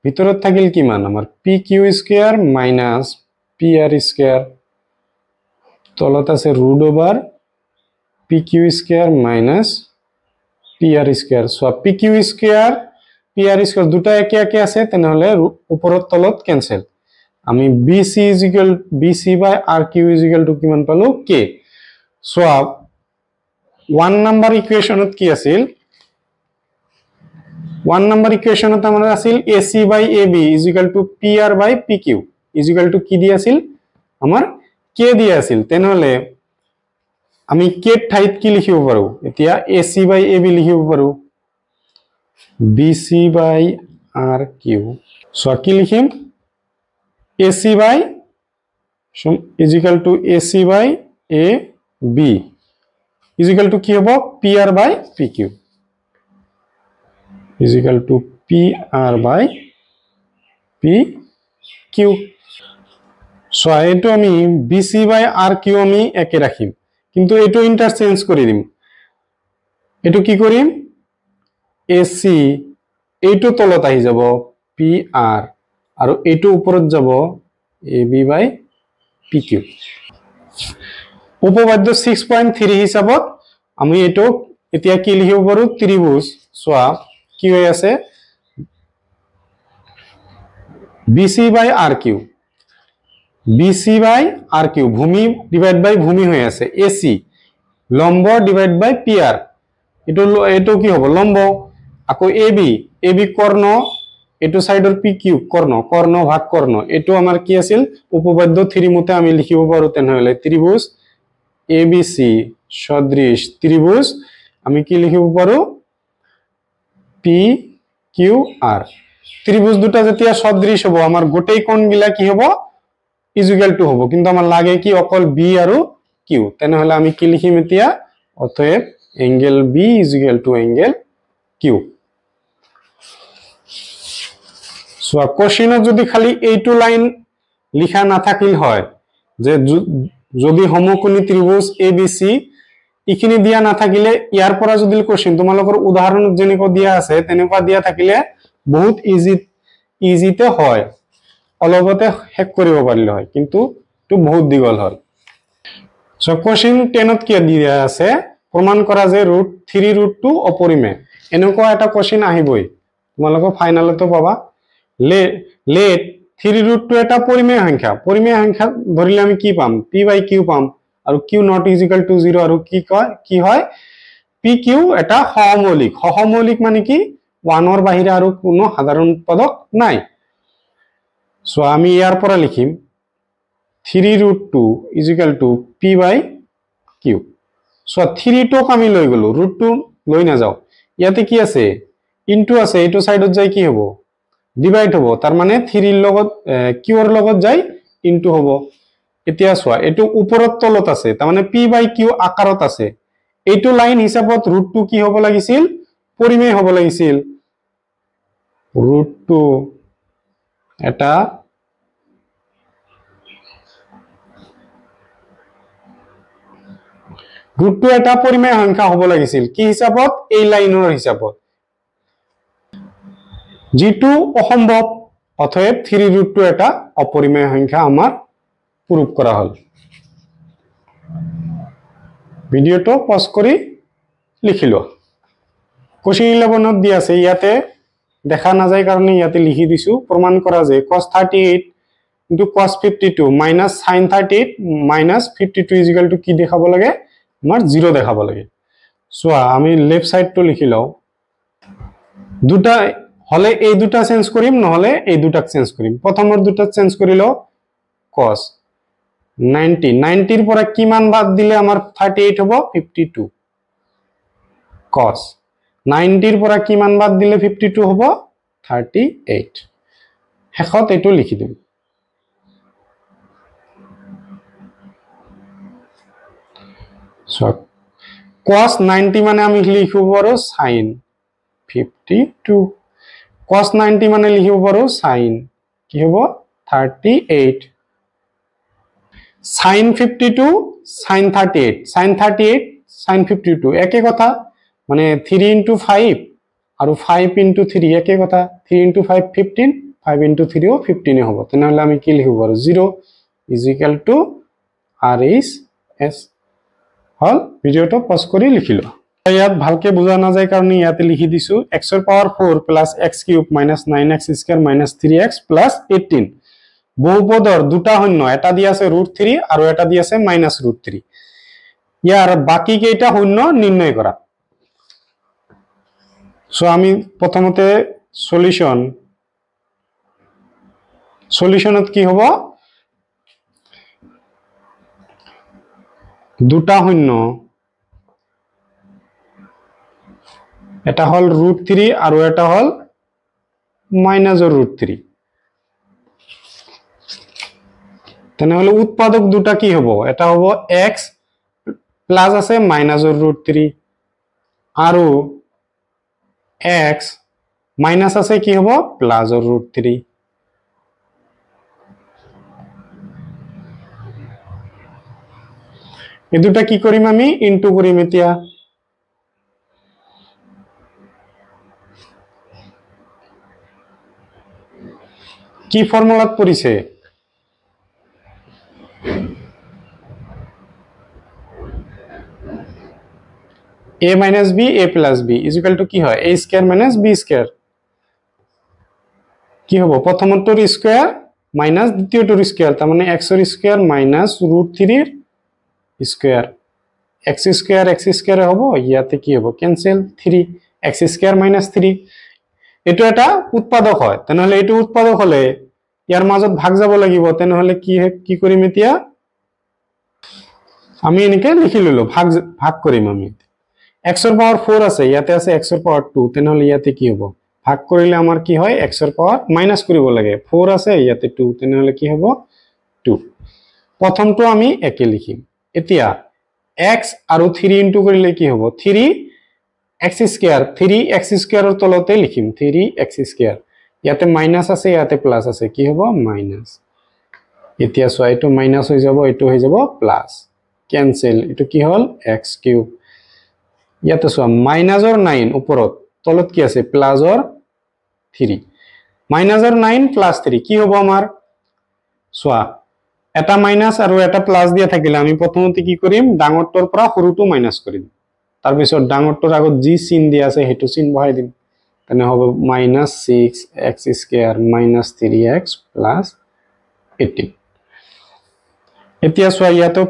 ভিতৰত থাকিল কিমান আমাৰ pq square minus pr square তলত আছে √ over pq square minus pr square so pq square pr square দুটা একে একে আছে তেনেহলে ওপৰত তলত ক্যান্সেল আমি bc by rq কিমান পালো k সো 1 নাম্বার ইকুয়েশনত কি আছিল 1 নাম্বার ইকুয়েশনত আমাৰ আছিল ac by ab pr by pq কি দি আছিল আমাৰ k দি আছিল তেনেহলে আমি k ঠাইত কি লিখিব পাৰো এতিয়া ac by ab লিখিব পাৰো bc by rq সো কি লিখিম ac by ac by ab কি হ'ব pr by pq P R by P Q. So এইটো আমি বিসি বাই আর কিউ আমি একে রাখিম, কিন্তু এইটো ইন্টারচেঞ্জ করে দিম। এইটো কি কৰিম, এসি এইটো তলত আহি যাব পি আৰ, আৰু এইটো ওপৰত যাব A B by P Q. উপপাদ্য 6.3 হিসাবত আমি এইটো এতিয়া কি লিখিব পাৰো, ত্ৰিভুজ চোৱা কি হৈ আছে, বিসি বাই আর কিউ, বিসি বাই আর কিউ ভূমি ডিভাইড বাই ভূমি হৈ আছে, এসি লম্ব ডিভাইড বাই পি আর, এইটো কি হ'ব লম্ব, আকৌ এ বি কৰ্ণ, এইটো সাইডৰ পি কিউ কৰ্ণ, কৰ্ণ ভাগ কৰ্ণ, এইটো আমাৰ কি আছিল উপপাদ্য 3 মতে আমি লিখিব পাৰো, তেনেহলে ত্ৰিভুজ এ বি সি সদৃশ ত্ৰিভুজ আমি কি লিখিব পাৰো, পি কিউ আৰ। ত্ৰিভুজ দুটা যেতিয়া সদৃশ হ'ব আমাৰ গোটেই কোণগিলা কি হ'ব, ইজুকেল টু হ'ব, কিন্তু আমাৰ লাগে কি অকল বি আৰু কিউ, তেনেহলে আমি কি লিখিম এতিয়া, অতএব এঙ্গেল বি ইজুকেল টু এঙ্গেল কিউ। সোয়া কোশ্চেনত যদি খালি এইটো লাইন লিখা নাথাকিল হয়, যে যদি সমকোণী ত্রিভুজ এ বি সি ইখিনি দিয়া নাথাকিলে, ইয়াৰ পৰা যদি কোশ্চেন তোমালোকৰ উদাহৰণ যেনেকৈ দিয়া আছে তেনেকুৱা দিয়া থাকিলে বহুত ইজিতে হয়, অলপতে শেষ কৰিব পাৰিলে হয়, কিন্তু এইটো বহুত দীঘল হ'ল। সো কোশ্চেন 10ত কি দিয়া আছে, প্ৰমাণ কৰা যে √3√2 অপৰিমেয়, এনেকুৱা এটা কোশ্চেন আহিবই, তোমালোকৰ ফাইনালতো পাবা। লেট 3√2 এটা পৰিমেয় সংখ্যা, পৰিমেয় সংখ্যা ধৰিলে আমি কি পাম, পি বাই কিউ পাম, আৰু কিউ নট ইজিক্যাল টু 0, আৰু কি হয় পি কিউ এটা সহমৌলিক, সহমৌলিক মানে কি 1ৰ বাহিৰে আৰু কোনো সাধাৰণ উৎপাদক নাই। সো আমি ইয়াৰ পৰা লিখিম 3√2 ইজিক্যাল টু পি বাই কিউ। সো 3টোক আমি লৈ গলো, √2 লৈ নাযাও, ইয়াতে কি আছে ইনটু আছে, এইটো সাইডত যাই কি হ'ব ডিভাইড হ'ব, তাৰ মানে 3ৰ লগত কিউৰ লগত যাই ইনটু হ'ব। এতিয়া চোৱা এইটো ওপৰত তলত আছে, তাৰ মানে পি বাই কিউ আকাৰত আছে, এইটো লাইন হিচাপত √2 কি হ'ব লাগিছিল, পৰিমেয় হ'ব লাগিছিল, √2 এটা √2 এটা পৰিমেয় সংখ্যা হ'ব লাগিছিল, কি হিচাপত, এই লাইনৰ হিচাপত, যেটো অসম্ভৱ, অতএব 3√2 এটা অপৰিমেয় সংখ্যা আমাৰ প্ৰুফ কৰা হল। ভিডিওটো পজ কৰি লিখি লোৱা। কোশ্চেন 11ত দিয়া আছে, ইয়াতে দেখা নাযায় কাৰণে ইয়াতে লিখি দিছো, প্ৰমাণ কৰা যে cos 38 into cos 52 minus sin 38 minus 52 equal to কি দেখাব লাগে, আমাৰ 0 দেখাব লাগে। চোৱা আমি লেফট সাইডটো লিখি লও, দুটা হলে এই দুটা চেঞ্জ কৰিম, নহলে এই দুটাক চেঞ্জ কৰিম। প্ৰথমৰ দুটা চেঞ্জ কৰি লও, cos 90 ৰ পৰা কিমান বাদ দিলে আমাৰ 38 হ'ব 52, cos 90 ৰ পৰা কিমান বাদ দিলে 52 হ'ব 38, শেষত এইটো লিখি দিম। cos 90 মানে আমি লিখিব পাৰো sin 52, cos 90 মানে লিখিব পাৰো sin কি হ'ব 38, sin 52 sin 38, sin 38 sin 52 একে কথা, মানে 3 into 5 আৰু 5 into 3 একে কথা, 3 into 5 15, 5 into 3 ও 15 হ'ব, তেনেহলে আমি কি লিখিব পাৰো 0 is equal to RHS হল। ভিডিওটো পজ কৰি লিখি লোৱা। ইয়াত ভালকে বুজা না যায় কাৰণে ইয়াতে লিখি দিছো, x ৰ power 4 plus x cube minus 9x square minus 3x plus 18, বহুপদৰ দুটা শূন্য, এটা দি আছে √3 আৰু এটা দি আছে মাইনাস √3, ইয়াৰ বাকি কেইটা শূন্য নিৰ্ণয় কৰা। সো আমি প্ৰথমতে সলিউশনত কি হ'ব, দুটা শূন্য, এটা হল √3 আৰু এটা হল মাইনাস √3, তেনেহলে উৎপাদক দুটা কি হ'ব, এটা হ'ব x প্লাস আছে মাইনাস √3 আৰু x মাইনাস আছে কি হব প্লাসৰ √3 এই দুটা কি কৰিম আমি ইনটু কৰিম এতিয়া কি ফৰ্মুলাত পৰিছে a minus b a plus b is equal to কি হয় a square minus b square কি হ'ব প্ৰথমটোৰ স্কয়াৰ মাইনাস দ্বিতীয়টোৰ স্কয়াৰ তাৰ মানে x ৰ স্কয়াৰ মাইনাস √3 ৰ স্কয়াৰ x স্কয়াৰ হ'ব ইয়াতে কি হ'ব কেনসেল 3 x স্কয়াৰ মাইনাস 3 এটো এটা উৎপাদক হয় তেনেহলে এটো উৎপাদক হলে ইয়াৰ মাজত ভাগ যাব লাগিব তেনেহলে কি কৰিম এতিয়া আমি এনেকে লিখি ললো ভাগ কৰিম আমি x ৰ পাৱাৰ 4 আছে ইয়াতে আছে x ৰ পাৱাৰ 2 তেনেহলে ইয়াতে কি হ'ব ভাগ কৰিলে আমাৰ কি হয় x ৰ পাৱাৰ মাইনাস কৰিব লাগে 4 আছে ইয়াতে 2 তেনেহলে কি হ'ব 2 প্ৰথমটো আমি একে লিখিম এতিয়া x আৰু 3 ইনটু কৰিলে কি হ'ব 3x স্কয়াৰ 3x স্কয়াৰৰ তলতে লিখিম 3x স্কয়াৰ ইয়াতে মাইনাস আছে ইয়াতে প্লাস আছে কি হ'ব মাইনাস এতিয়া সো এটো মাইনাস হৈ যাব এটো হৈ যাব প্লাস ক্যান্সেল এটো কি হল x কিউব ইয়াতে সো মাইনাসৰ 9 ওপৰত তলত কি আছে প্লাসৰ 3 মাইনাসৰ 9 প্লাস 3 কি হ'ব আমাৰ সোয়া এটা মাইনাস আৰু এটা প্লাস দিয়া থাকিলে আমি প্ৰথমতে কি কৰিম ডাঙৰটোৰ পৰা সৰুটো মাইনাস কৰিম তাৰ পিছত ডাঙৰটোৰ আগত যি চিন দিয়া আছে হেতু চিন বহাই দিম তেনে হ'ব -6x স্কয়াৰ -3x 18 এতিয়া সোয়া ইয়াতেও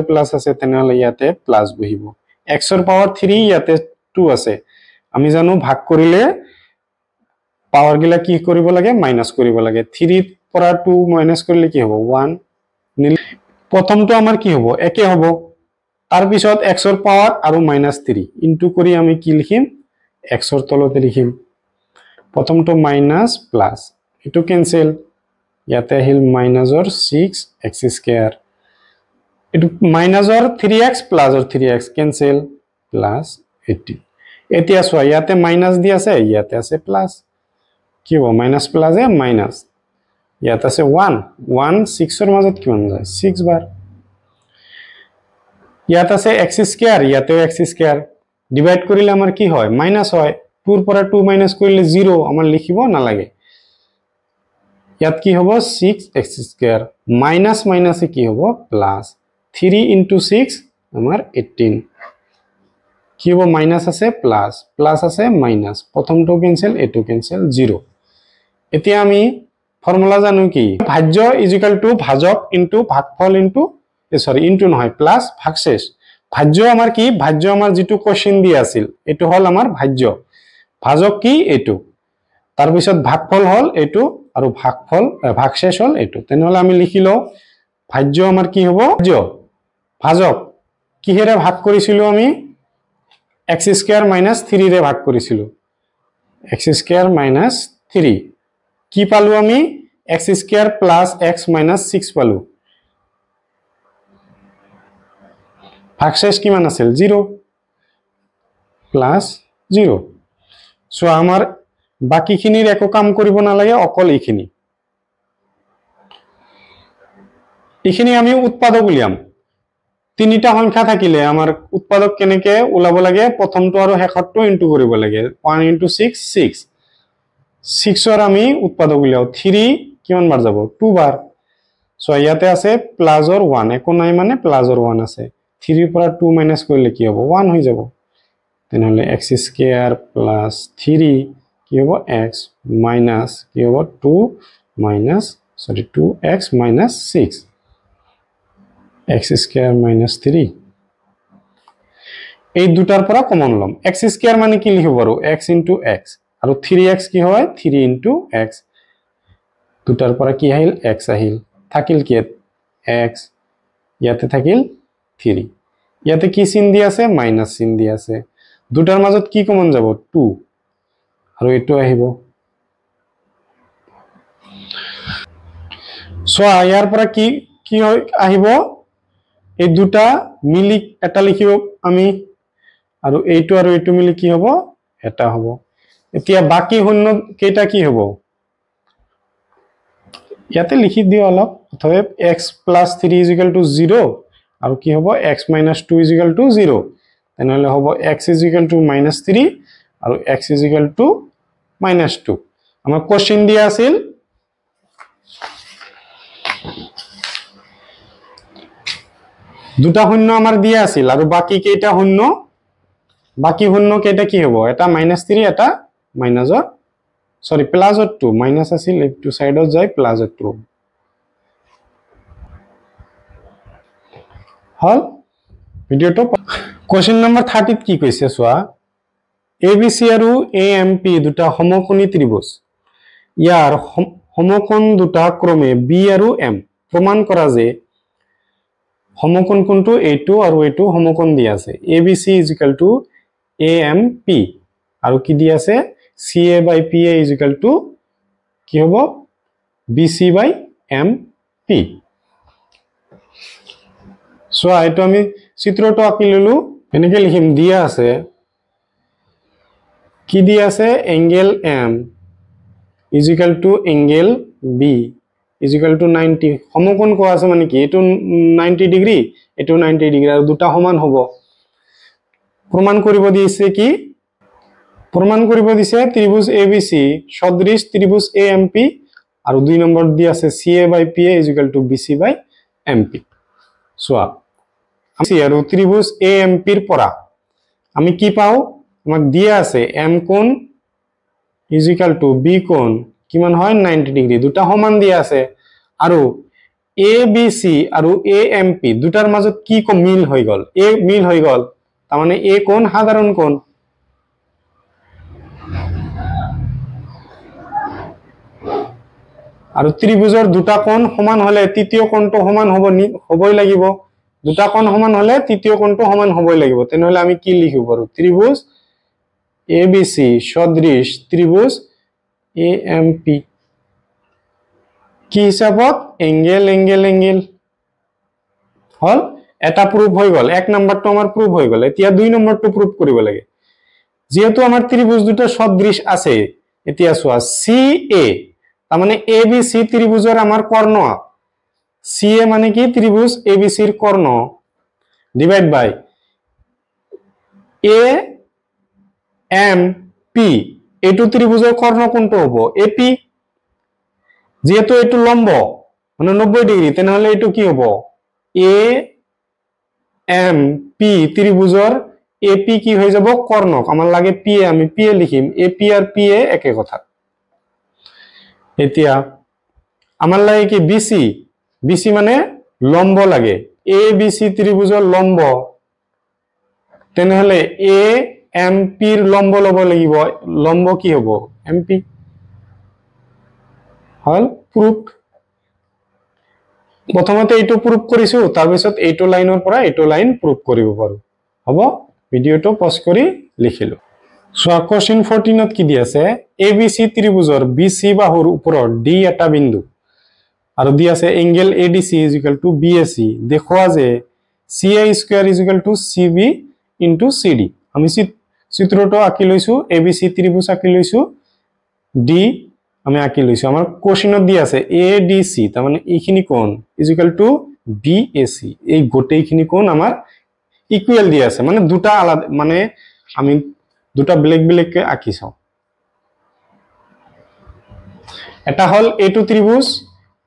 প্লাস আছে তেনেহলে ইয়াতে প্লাস বহিব x ৰ পাৱাৰ 3 ইয়াতে 2 আছে আমি জানো ভাগ কৰিলে পাৱাৰ গিলা কি কৰিব লাগে মাইনাস কৰিব লাগে 3 পৰা 2 মাইনাস কৰিলে কি হ'ব 1 প্ৰথমটো আমাৰ কি হ'ব একে হ'ব তাৰ পিছত x ৰ পাৱাৰ আৰু -3 ইনটু কৰি আমি কি লিখিম x ৰ তলতে লিখিম প্ৰথমটো মাইনাস প্লাস এটো ক্যান্সেল ইয়াতে আহিল মাইনাসৰ 6x স্কয়াৰ এটো মাইনাসৰ 3x প্লাসৰ 3x ক্যান্সেল প্লাস 18 এতিয়া সোয়া ইয়াতে মাইনাস দি আছে ইয়াতে আছে প্লাস কি হ'ব মাইনাস প্লাস এ মাইনাস ইয়াতে আছে 1 6 ৰ মাজত কিমান যায় 6 বাৰ ইয়াতে আছে x স্কয়াৰ ইয়াতেও x স্কয়াৰ ডিভাইড কৰিলে আমাৰ কি হয় মাইনাস হয় 2 ৰ পৰা 2 মাইনাস কৰিলে 0 আমাৰ লিখিব নালাগে ইয়াত কি হ'ব 6x স্কয়াৰ মাইনাস মাইনাসে কি হ'ব প্লাস 3 into 6 আমাৰ 18 কি হ'ব মাইনাস আছে প্লাস আছে মাইনাস প্ৰথমটো ক্যান্সেল এটো ক্যান্সেল 0 এতিয়া আমি ফর্মুলা জানো কি ভাজ্য ইজ ইকুয়াল টু ভাজক ইনটু ভাগফল ইনটু ইনটু নহয় প্লাস ভাগশেষ ভাজ্য আমাৰ কি ভাজ্য আমাৰ যেটো কোশ্চেন দি আছিল এটো হল আমাৰ ভাজ্য ভাজক কি এটো তাৰ পিছত ভাগফল হল এটো আৰু ভাগশেষ হল এটো তেনেহলে আমি লিখিলো ভাজ্য আমাৰ কি হ'ব ভাজক কিহেৰে ভাগ কৰিছিলো আমি x স্কয়াৰ - 3 ৰে ভাগ কৰিছিলো x স্কয়াৰ - 3 কি পালো আমি x স্কয়াৰ প্লাস x - 6 পালো ভাগশেষ কিমান আছিল 0 প্লাস 0 সো আমাৰ বাকিখিনিৰ একো কাম কৰিব নালাগে অকল এইখিনি আমি উৎপাদক উলিয়াম তিনিটা সংখ্যা থাকিলে আমাৰ উৎপাদক কেনেকে উলাব লাগে প্ৰথমটো আৰু শেষৰটো ইনটু কৰিব লাগে 1 into 6 6 6 ৰ আমি উৎপাদক উলিয়াও 3 কিমান বাৰ যাব 2 বাৰ সো ইয়াতে আছে প্লাসৰ 1 একো নাই মানে প্লাসৰ 1 আছে 3 ৰ পৰা 2 মাইনাস কৰিলে কি হ'ব 1 হৈ যাব তেনেহলে x স্কয়াৰ প্লাস 3 কি হ'ব x মাইনাস কি হ'ব 2x minus 6 x square minus 3 এই দুটাৰ পৰা কমন লম x স্কয়াৰ মানে কি লিখিব পাৰো x into x আৰু 3x কি হয় 3 into x দুটাৰ পৰা কি আহিল x আহিল থাকিল কি x ইয়াতে থাকিল 3 ইয়াতে কি চিন দি আছে মাইনাস চিন দি আছে দুটাৰ মাজত কি কমন যাব 2 আৰু এটো আহিব সো ইয়াৰ পৰা কি হয় আহিব এই দুটা মিলি এটা লিখিব আমি আৰু এইটো মিলি কি হ'ব এটা হ'ব এতিয়া বাকি শূন্য কেইটা কি হ'ব ইয়াতে লিখি দিও অলপ অতএব x + 3 = 0 আৰু কি হ'ব x - 2 = 0 তেনেহলে হ'ব x = -3 আৰু x = -2 আমাৰ কোশ্চেন দিয়া আছিল দুটা শূন্য আমাৰ দিয়া আছিল আৰু বাকি কেইটা শূন্য বাকি শূন্য কেইটা কি হ'ব এটা -3 এটা +2 মাইনাস আছিল এইটো সাইডত যায় +2 হল ভিডিওটো কোশ্চেন নম্বৰ 30 কি কৈছে সোৱা ABC আৰু AMP দুটা সমকোণী ত্ৰিভুজ ইয়াৰ সমকোণ দুটা ক্ৰমে B আৰু M প্ৰমাণ কৰা যে সমকোণ কোনটো এইটো আৰু এইটো সমকোণ দিয়া আছে ABC = AMP আৰু কি দিয়া আছে CA/PA কি হ'ব BC/MP সো এইটো আমি চিত্ৰটো আঁকি ললো এনেকৈ লিখিম দিয়া আছে কি দিয়া আছে এংগেল M = এংগেল B = 90 সমকোণ কোৱা আছে মানে কি এটো 90 ডিগ্ৰী এটো 90 ডিগ্ৰী আৰু দুটা সমান হ'ব প্ৰমাণ কৰিব দিছে কি প্ৰমাণ কৰিব দিছে ত্ৰিভুজ ABC সদৃশ ত্ৰিভুজ AMP আৰু দুই নম্বৰ দি আছে CA/PA = BC/MP সোৱা আমি আৰু ত্ৰিভুজ AMP ৰ পৰা আমি কি পাও আমাক দিয়া আছে M কোণ = B কোণ কিমান হয় 90 ডিগ্ৰী দুটা সমান দিয়া আছে আৰু ABC আৰু AMP দুটাৰ মাজত কি মিল হৈ গল A মিল হৈ গল তাৰ মানে A কোণ সাধাৰণ কোণ আৰু ত্ৰিভুজৰ দুটা কোণ সমান হলে তৃতীয় কোণটো সমান হ'বই লাগিব দুটা কোণ সমান হলে তৃতীয় কোণটো সমান হ'বই লাগিব তেনেহলে আমি কি লিখিব পাৰো ত্ৰিভুজ ABC সদৃশ ত্ৰিভুজ AMP কি হিসাবত এংগেল হল এটা প্ৰুফ হৈ গল এক নাম্বাৰটো আমাৰ প্ৰুফ হৈ গল এতিয়া দুই নাম্বাৰটো প্ৰুফ কৰিব লাগে যেহেতু আমাৰ ত্ৰিভুজ দুটো সদৃশ আছে এতিয়া সোৱা CA তাৰ মানে ABC ত্ৰিভুজৰ আমাৰ কৰ্ণ CA মানে কি ত্ৰিভুজ ABC ৰ কৰ্ণ ডিভাইড বাই AMP এইটো ত্ৰিভুজৰ কৰ্ণ কোনটো হ'ব AP যেহেতু এটো লম্ব মানে 90 ডিগ্ৰী তেনেহলে এটো কি হ'ব AMP ত্ৰিভুজৰ AP কি হৈ যাব কৰ্ণ আমাৰ লাগে PA আমি PA লিখিম AP আৰু PA একে কথা এতিয়া আমাৰ লাগে কি BC মানে লম্ব লাগে ABC ত্ৰিভুজৰ লম্ব তেনেহলে AMP ৰ লম্ব লব লাগিব লম্ব কি হ'ব MP হল প্ৰুফ প্ৰথমতে এইটো প্ৰুফ কৰিছো তাৰ পিছত এইটো লাইনৰ পৰা এইটো লাইন প্ৰুফ কৰিব পাৰো হ'ব ভিডিওটো পজ কৰি লিখিলো সো কোশ্চেন 14 ত কি দি আছে ABC ত্ৰিভুজৰ BC বাহুৰ ওপৰত D এটা বিন্দু আৰু দি আছে এংগেল ADC = BAC দেখুৱা যে CA² = CB * CD আমি চিত্ৰটো আঁকি লৈছো ABC ত্ৰিভুজ আঁকি লৈছো D আমি আঁকি লৈছো আমাৰ কোশ্চেনত দি আছে ADC তাৰ মানে এইখিনি কোণ = BAC এই গোটেইখিনি কোণ আমাৰ ইকুয়াল দি আছে মানে দুটা আলাদা মানে আমি দুটা ব্লেক কে আঁকিছো এটা হল এইটো ত্রিভুজ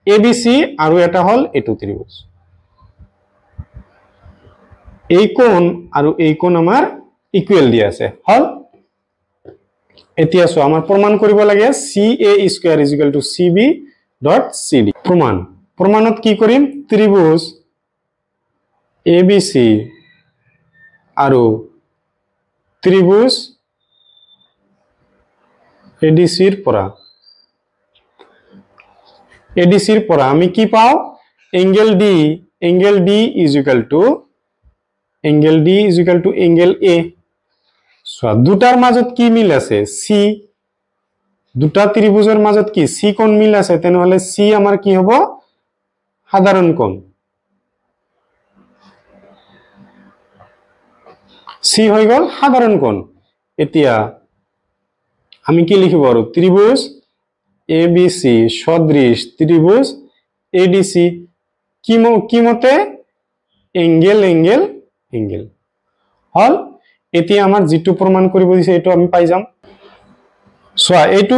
ABC আৰু এটা হল এইটো ত্ৰিভুজ এই কোণ আৰু এই কোণ আমাৰ ইকুয়াল দি আছে হল এতিয়া সো আমাৰ প্ৰমাণ কৰিব লাগে CA² = CB.CD প্ৰমাণত কি কৰিম ত্ৰিভুজ ABC আৰু ত্ৰিভুজ ADC ৰ পৰা আমি কি পাও angle D = angle A so দুটাৰ মাজত কি মিল আছে C দুটা ত্ৰিভুজৰ মাজত কি C কোণ মিল আছে তেনেহলে C আমাৰ কি হ'ব সাধাৰণ কোণ C হৈ গল সাধাৰণ কোণ এতিয়া আমি কি লিখিব আৰু ত্ৰিভুজ ABC সদৃশ ত্ৰিভুজ ADC কি মতে এঙ্গেল এঙ্গেল এঙ্গেল হল এতিয়া আমাৰ যেটো প্ৰমাণ কৰিব দিছে এটো আমি পাই যাম সোয়া এটো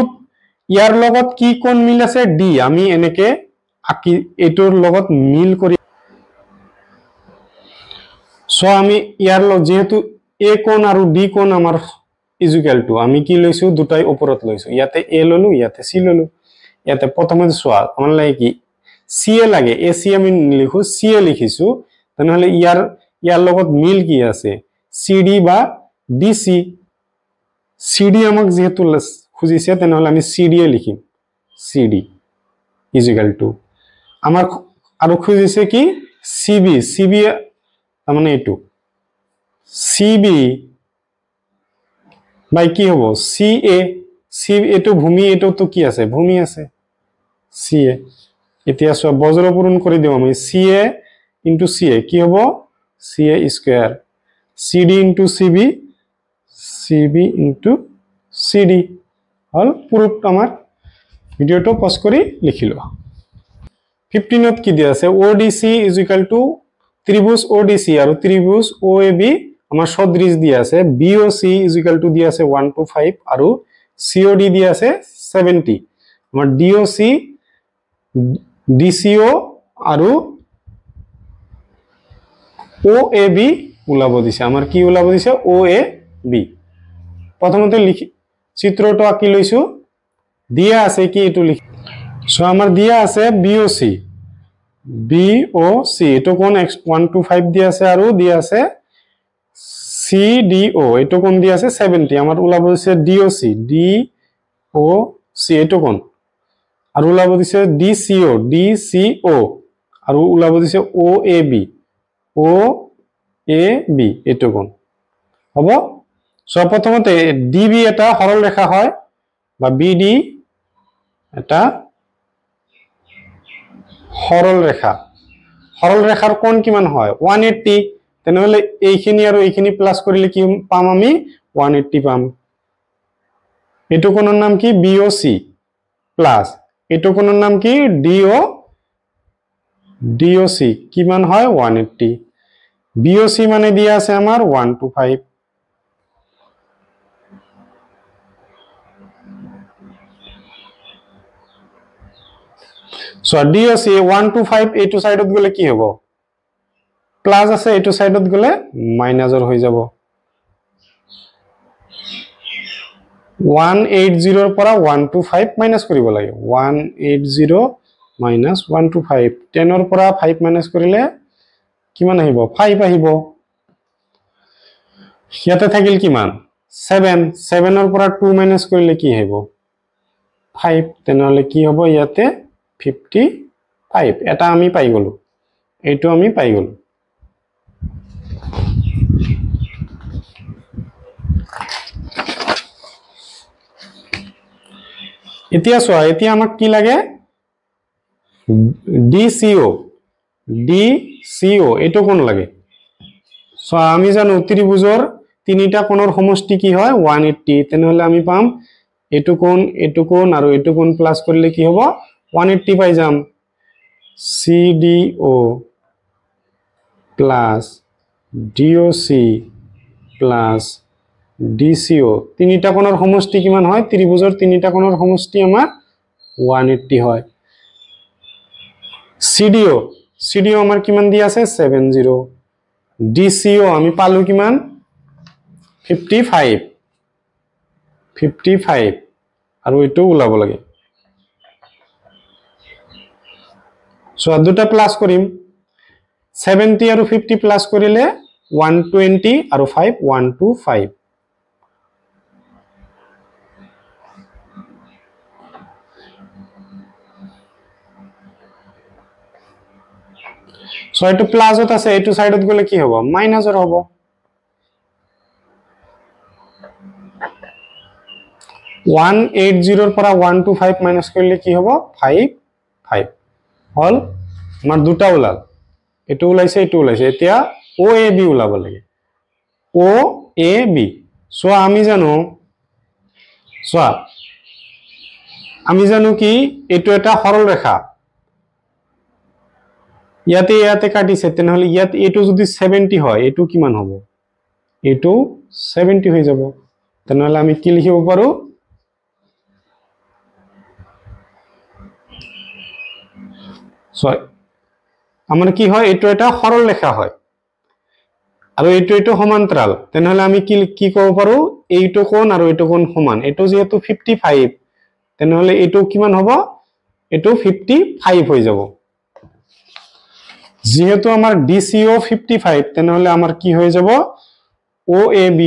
ইয়াৰ লগত কি কোণ মিল আছে D আমি এনেকে আকি এটোৰ লগত মিল কৰি সোয়া আমি ইয়াৰ লগ যেহেতু A কোণ আৰু D কোণ আমাৰ ইকুয়াল টু আমি কি লৈছো দুটাই ওপৰত লৈছো ইয়াতে A ললো ইয়াতে C ললো ইয়াতে প্ৰথমে সোয়া আমাৰ লাগে কি CA লাগে AC আমি লিখো CA লিখিছো তেনেহলে ইয়াৰ লগত মিল কি আছে CD বা DC CD আমাক যেহেতু খুজিছে তেনেহলে আমি CD এ লিখিম CD ইকুয়াল টু আমাৰ আৰু খুজিছে কি CB মানে এটো CB বাই কি হ'ব CA এটো ভূমি এটো তো কি আছে ভূমি আছে CA এতিয়া সব বজ্ৰ পূৰণ কৰি দিও আমি CA into CA কি হ'ব CA square CD into CB into CD হল পুৰুত আমাৰ ভিডিওটো পজ কৰি লিখিলো 15ত কি দিয়া আছে ODC ত্ৰিভুজ ODC আৰু ত্ৰিভুজ OAB আমাৰ সদৃশ দিয়া আছে BOC দিয়া আছে 1 to 5 আৰু COD দিয়া আছে 70 আমাৰ DOC DCO আৰু OAB ওলাব দিছে আমাৰ কি ওলাব দিছে OAB প্ৰথমতে লিখি চিত্ৰটো আঁকি লৈছো দিয়া আছে কি এটো লিখি সো আমাৰ দিয়া আছে BOC এটো কোন 1 to 5 দিয়া আছে আৰু দিয়া আছে CDO এটো কোন দিয়া আছে 70 আমাৰ ওলাব দিছে DOC এটো কোন আৰু ওলাব দিছে DCO আৰু ওলাব দিছে OAB এটো কোন হ'ব সো প্ৰথমতে DB এটা সৰল ৰেখা হয় বা BD এটা সৰল ৰেখাৰ কোণ কিমান হয় 180 তেনেহলে এইখিনি আৰু এইখিনি প্লাস কৰিলে কি পাম আমি 180 পাম এটো কোণৰ নাম কি BOC প্লাস এটো কোণৰ নাম কি DOC কিমান হয় 180 BOC মানে দিয়া আছে আমাৰ 1 to 5 So DOC 1 to 5 এইটো সাইডত গলে কি হ'ব প্লাস আছে এইটো সাইডত গলে মাইনাসৰ হৈ যাব 180 ৰ পৰা 1 to 5 মাইনাস কৰিব লাগে 180 minus 1 to 5 10 ৰ পৰা 5 মাইনাস কৰিলে কিমান আহিব 5 আহিব ইয়াতে থাকিল কিমান 7 ৰ পৰা 2 মাইনাস কৰিলে কি আহিব 5 তেনেহলে কি হ'ব ইয়াতে 55 এটা আমি পাই গলো এইটো আমি পাই গলো এতিয়া আমাক কি লাগে DCO এটো কোন লাগে সো আমি জানো ত্ৰিভুজৰ তিনিটা কোণৰ সমষ্টি কি হয় 180 তেনেহলে আমি পাম এটো কোণ আৰু এটো কোণ প্লাস কৰিলে কি হ'ব 180 পাই যাম CDO plus DOC plus DCO তিনিটা কোণৰ সমষ্টি কিমান হয় ত্ৰিভুজৰ তিনিটা কোণৰ সমষ্টি আমাৰ 180 হয় CDO আমাৰ কিমান দিয়া আছে 70 DCO আমি পালো কিমান 55 আৰু এটো ওলাব লাগে সো দুটা প্লাস কৰিম 70 আৰু 50 প্লাস কৰিলে 120 আৰু 5 125 সো এটো প্লাসত আছে এটো সাইডত গলে কি হ'ব মাইনাসৰ হ'ব 180 ৰ পৰা 125 মাইনাস কৰিলে কি হ'ব 5 হল আমাৰ দুটা ওলাল এটো ওলাইছে এতিয়া OAB ওলাব লাগে OAB সো আমি জানো চোৱা আমি জানো কি এইটো এটা সৰল ৰেখা ইয়াতে ইয়াতে কাটিছে তেনেহলে ইয়াত এইটো যদি 70 হয় এইটো কিমান হ'ব এইটো 70 হৈ যাব তেনেহলে আমি কি লিখিব পাৰো সো আমাৰ কি হয় এইটো এটা সৰল ৰেখা হয় আৰু এইটো সমান্তৰাল তেনেহলে আমি কি ক'ব পাৰো এইটো কোণ আৰু এইটো কোণ সমান এইটো যেহেতু 55 তেনেহলে এইটো কিমান হ'ব এইটো 55 হৈ যাব যেহেতু আমাৰ DCO 55 তেনেহলে আমাৰ কি হৈ যাব OAB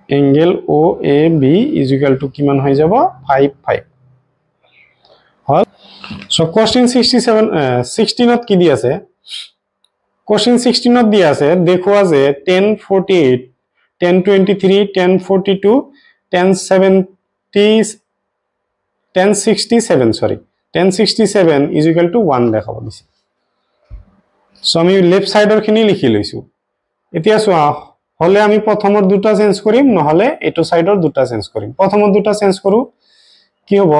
angle OAB is equal two কিমান হৈ যাব 55 হল সো কোশ্চেন 16 ত কি দি আছে কোশ্চেন 16 ত দি আছে দেখুৱা যে 1048 1023 1042 1067 সরি 1067 is equal to 1 দেখাব দিছে সো আমি লেফট সাইডৰ খিনি লিখি লৈছো এতিয়া চোৱা হলে আমি প্ৰথমৰ দুটা চেঞ্জ কৰিম নহলে এটো সাইডৰ দুটা চেঞ্জ কৰিম প্ৰথমৰ দুটা চেঞ্জ কৰো কি হ'ব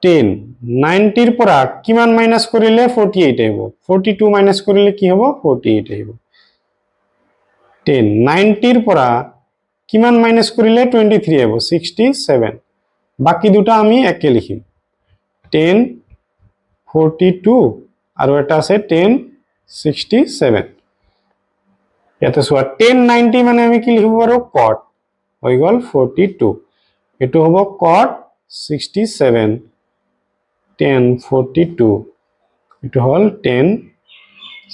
10 90 ৰ পৰা কিমান মাইনাস কৰিলে 48 আহিব 42 মাইনাস কৰিলে কি হ'ব 48 আহিব 10 90 ৰ পৰা কিমান মাইনাস কৰিলে 23 আহিব 67 বাকি দুটা আমি একে লিখিম 10 42 আৰু এটা আছে 10 67 ইয়াতে সোয়া 10 90 মানে আমি কি লিখিব পাৰো cot হৈ গল 42 এটো হ'ব cot 67 10 42 এটো হল 10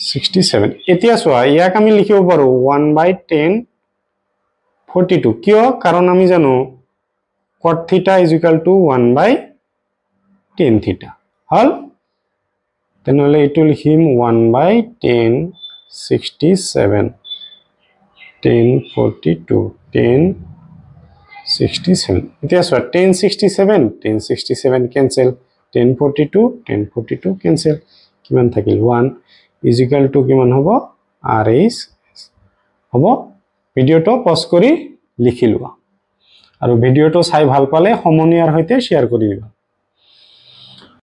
67 এতিয়া সোয়া ইয়াক আমি লিখিব পাৰো 1/10 42 কিয় কাৰণ আমি জানো cot theta is equal to 1/10 theta হল তেনেহলে এটো লিখিম 1/10 67 10 42 10 67 এতিয়া সোয়া 10 67 10 67 cancel 10 42 10 42 cancel কিমান থাকিল 1 is equal to কিমান হ'ব RS হ'ব ভিডিওটো পজ কৰি লিখি লোৱা আৰু ভিডিওটো চাই ভাল পালে সমনীয়াৰ সৈতে শেয়াৰ কৰি দিবা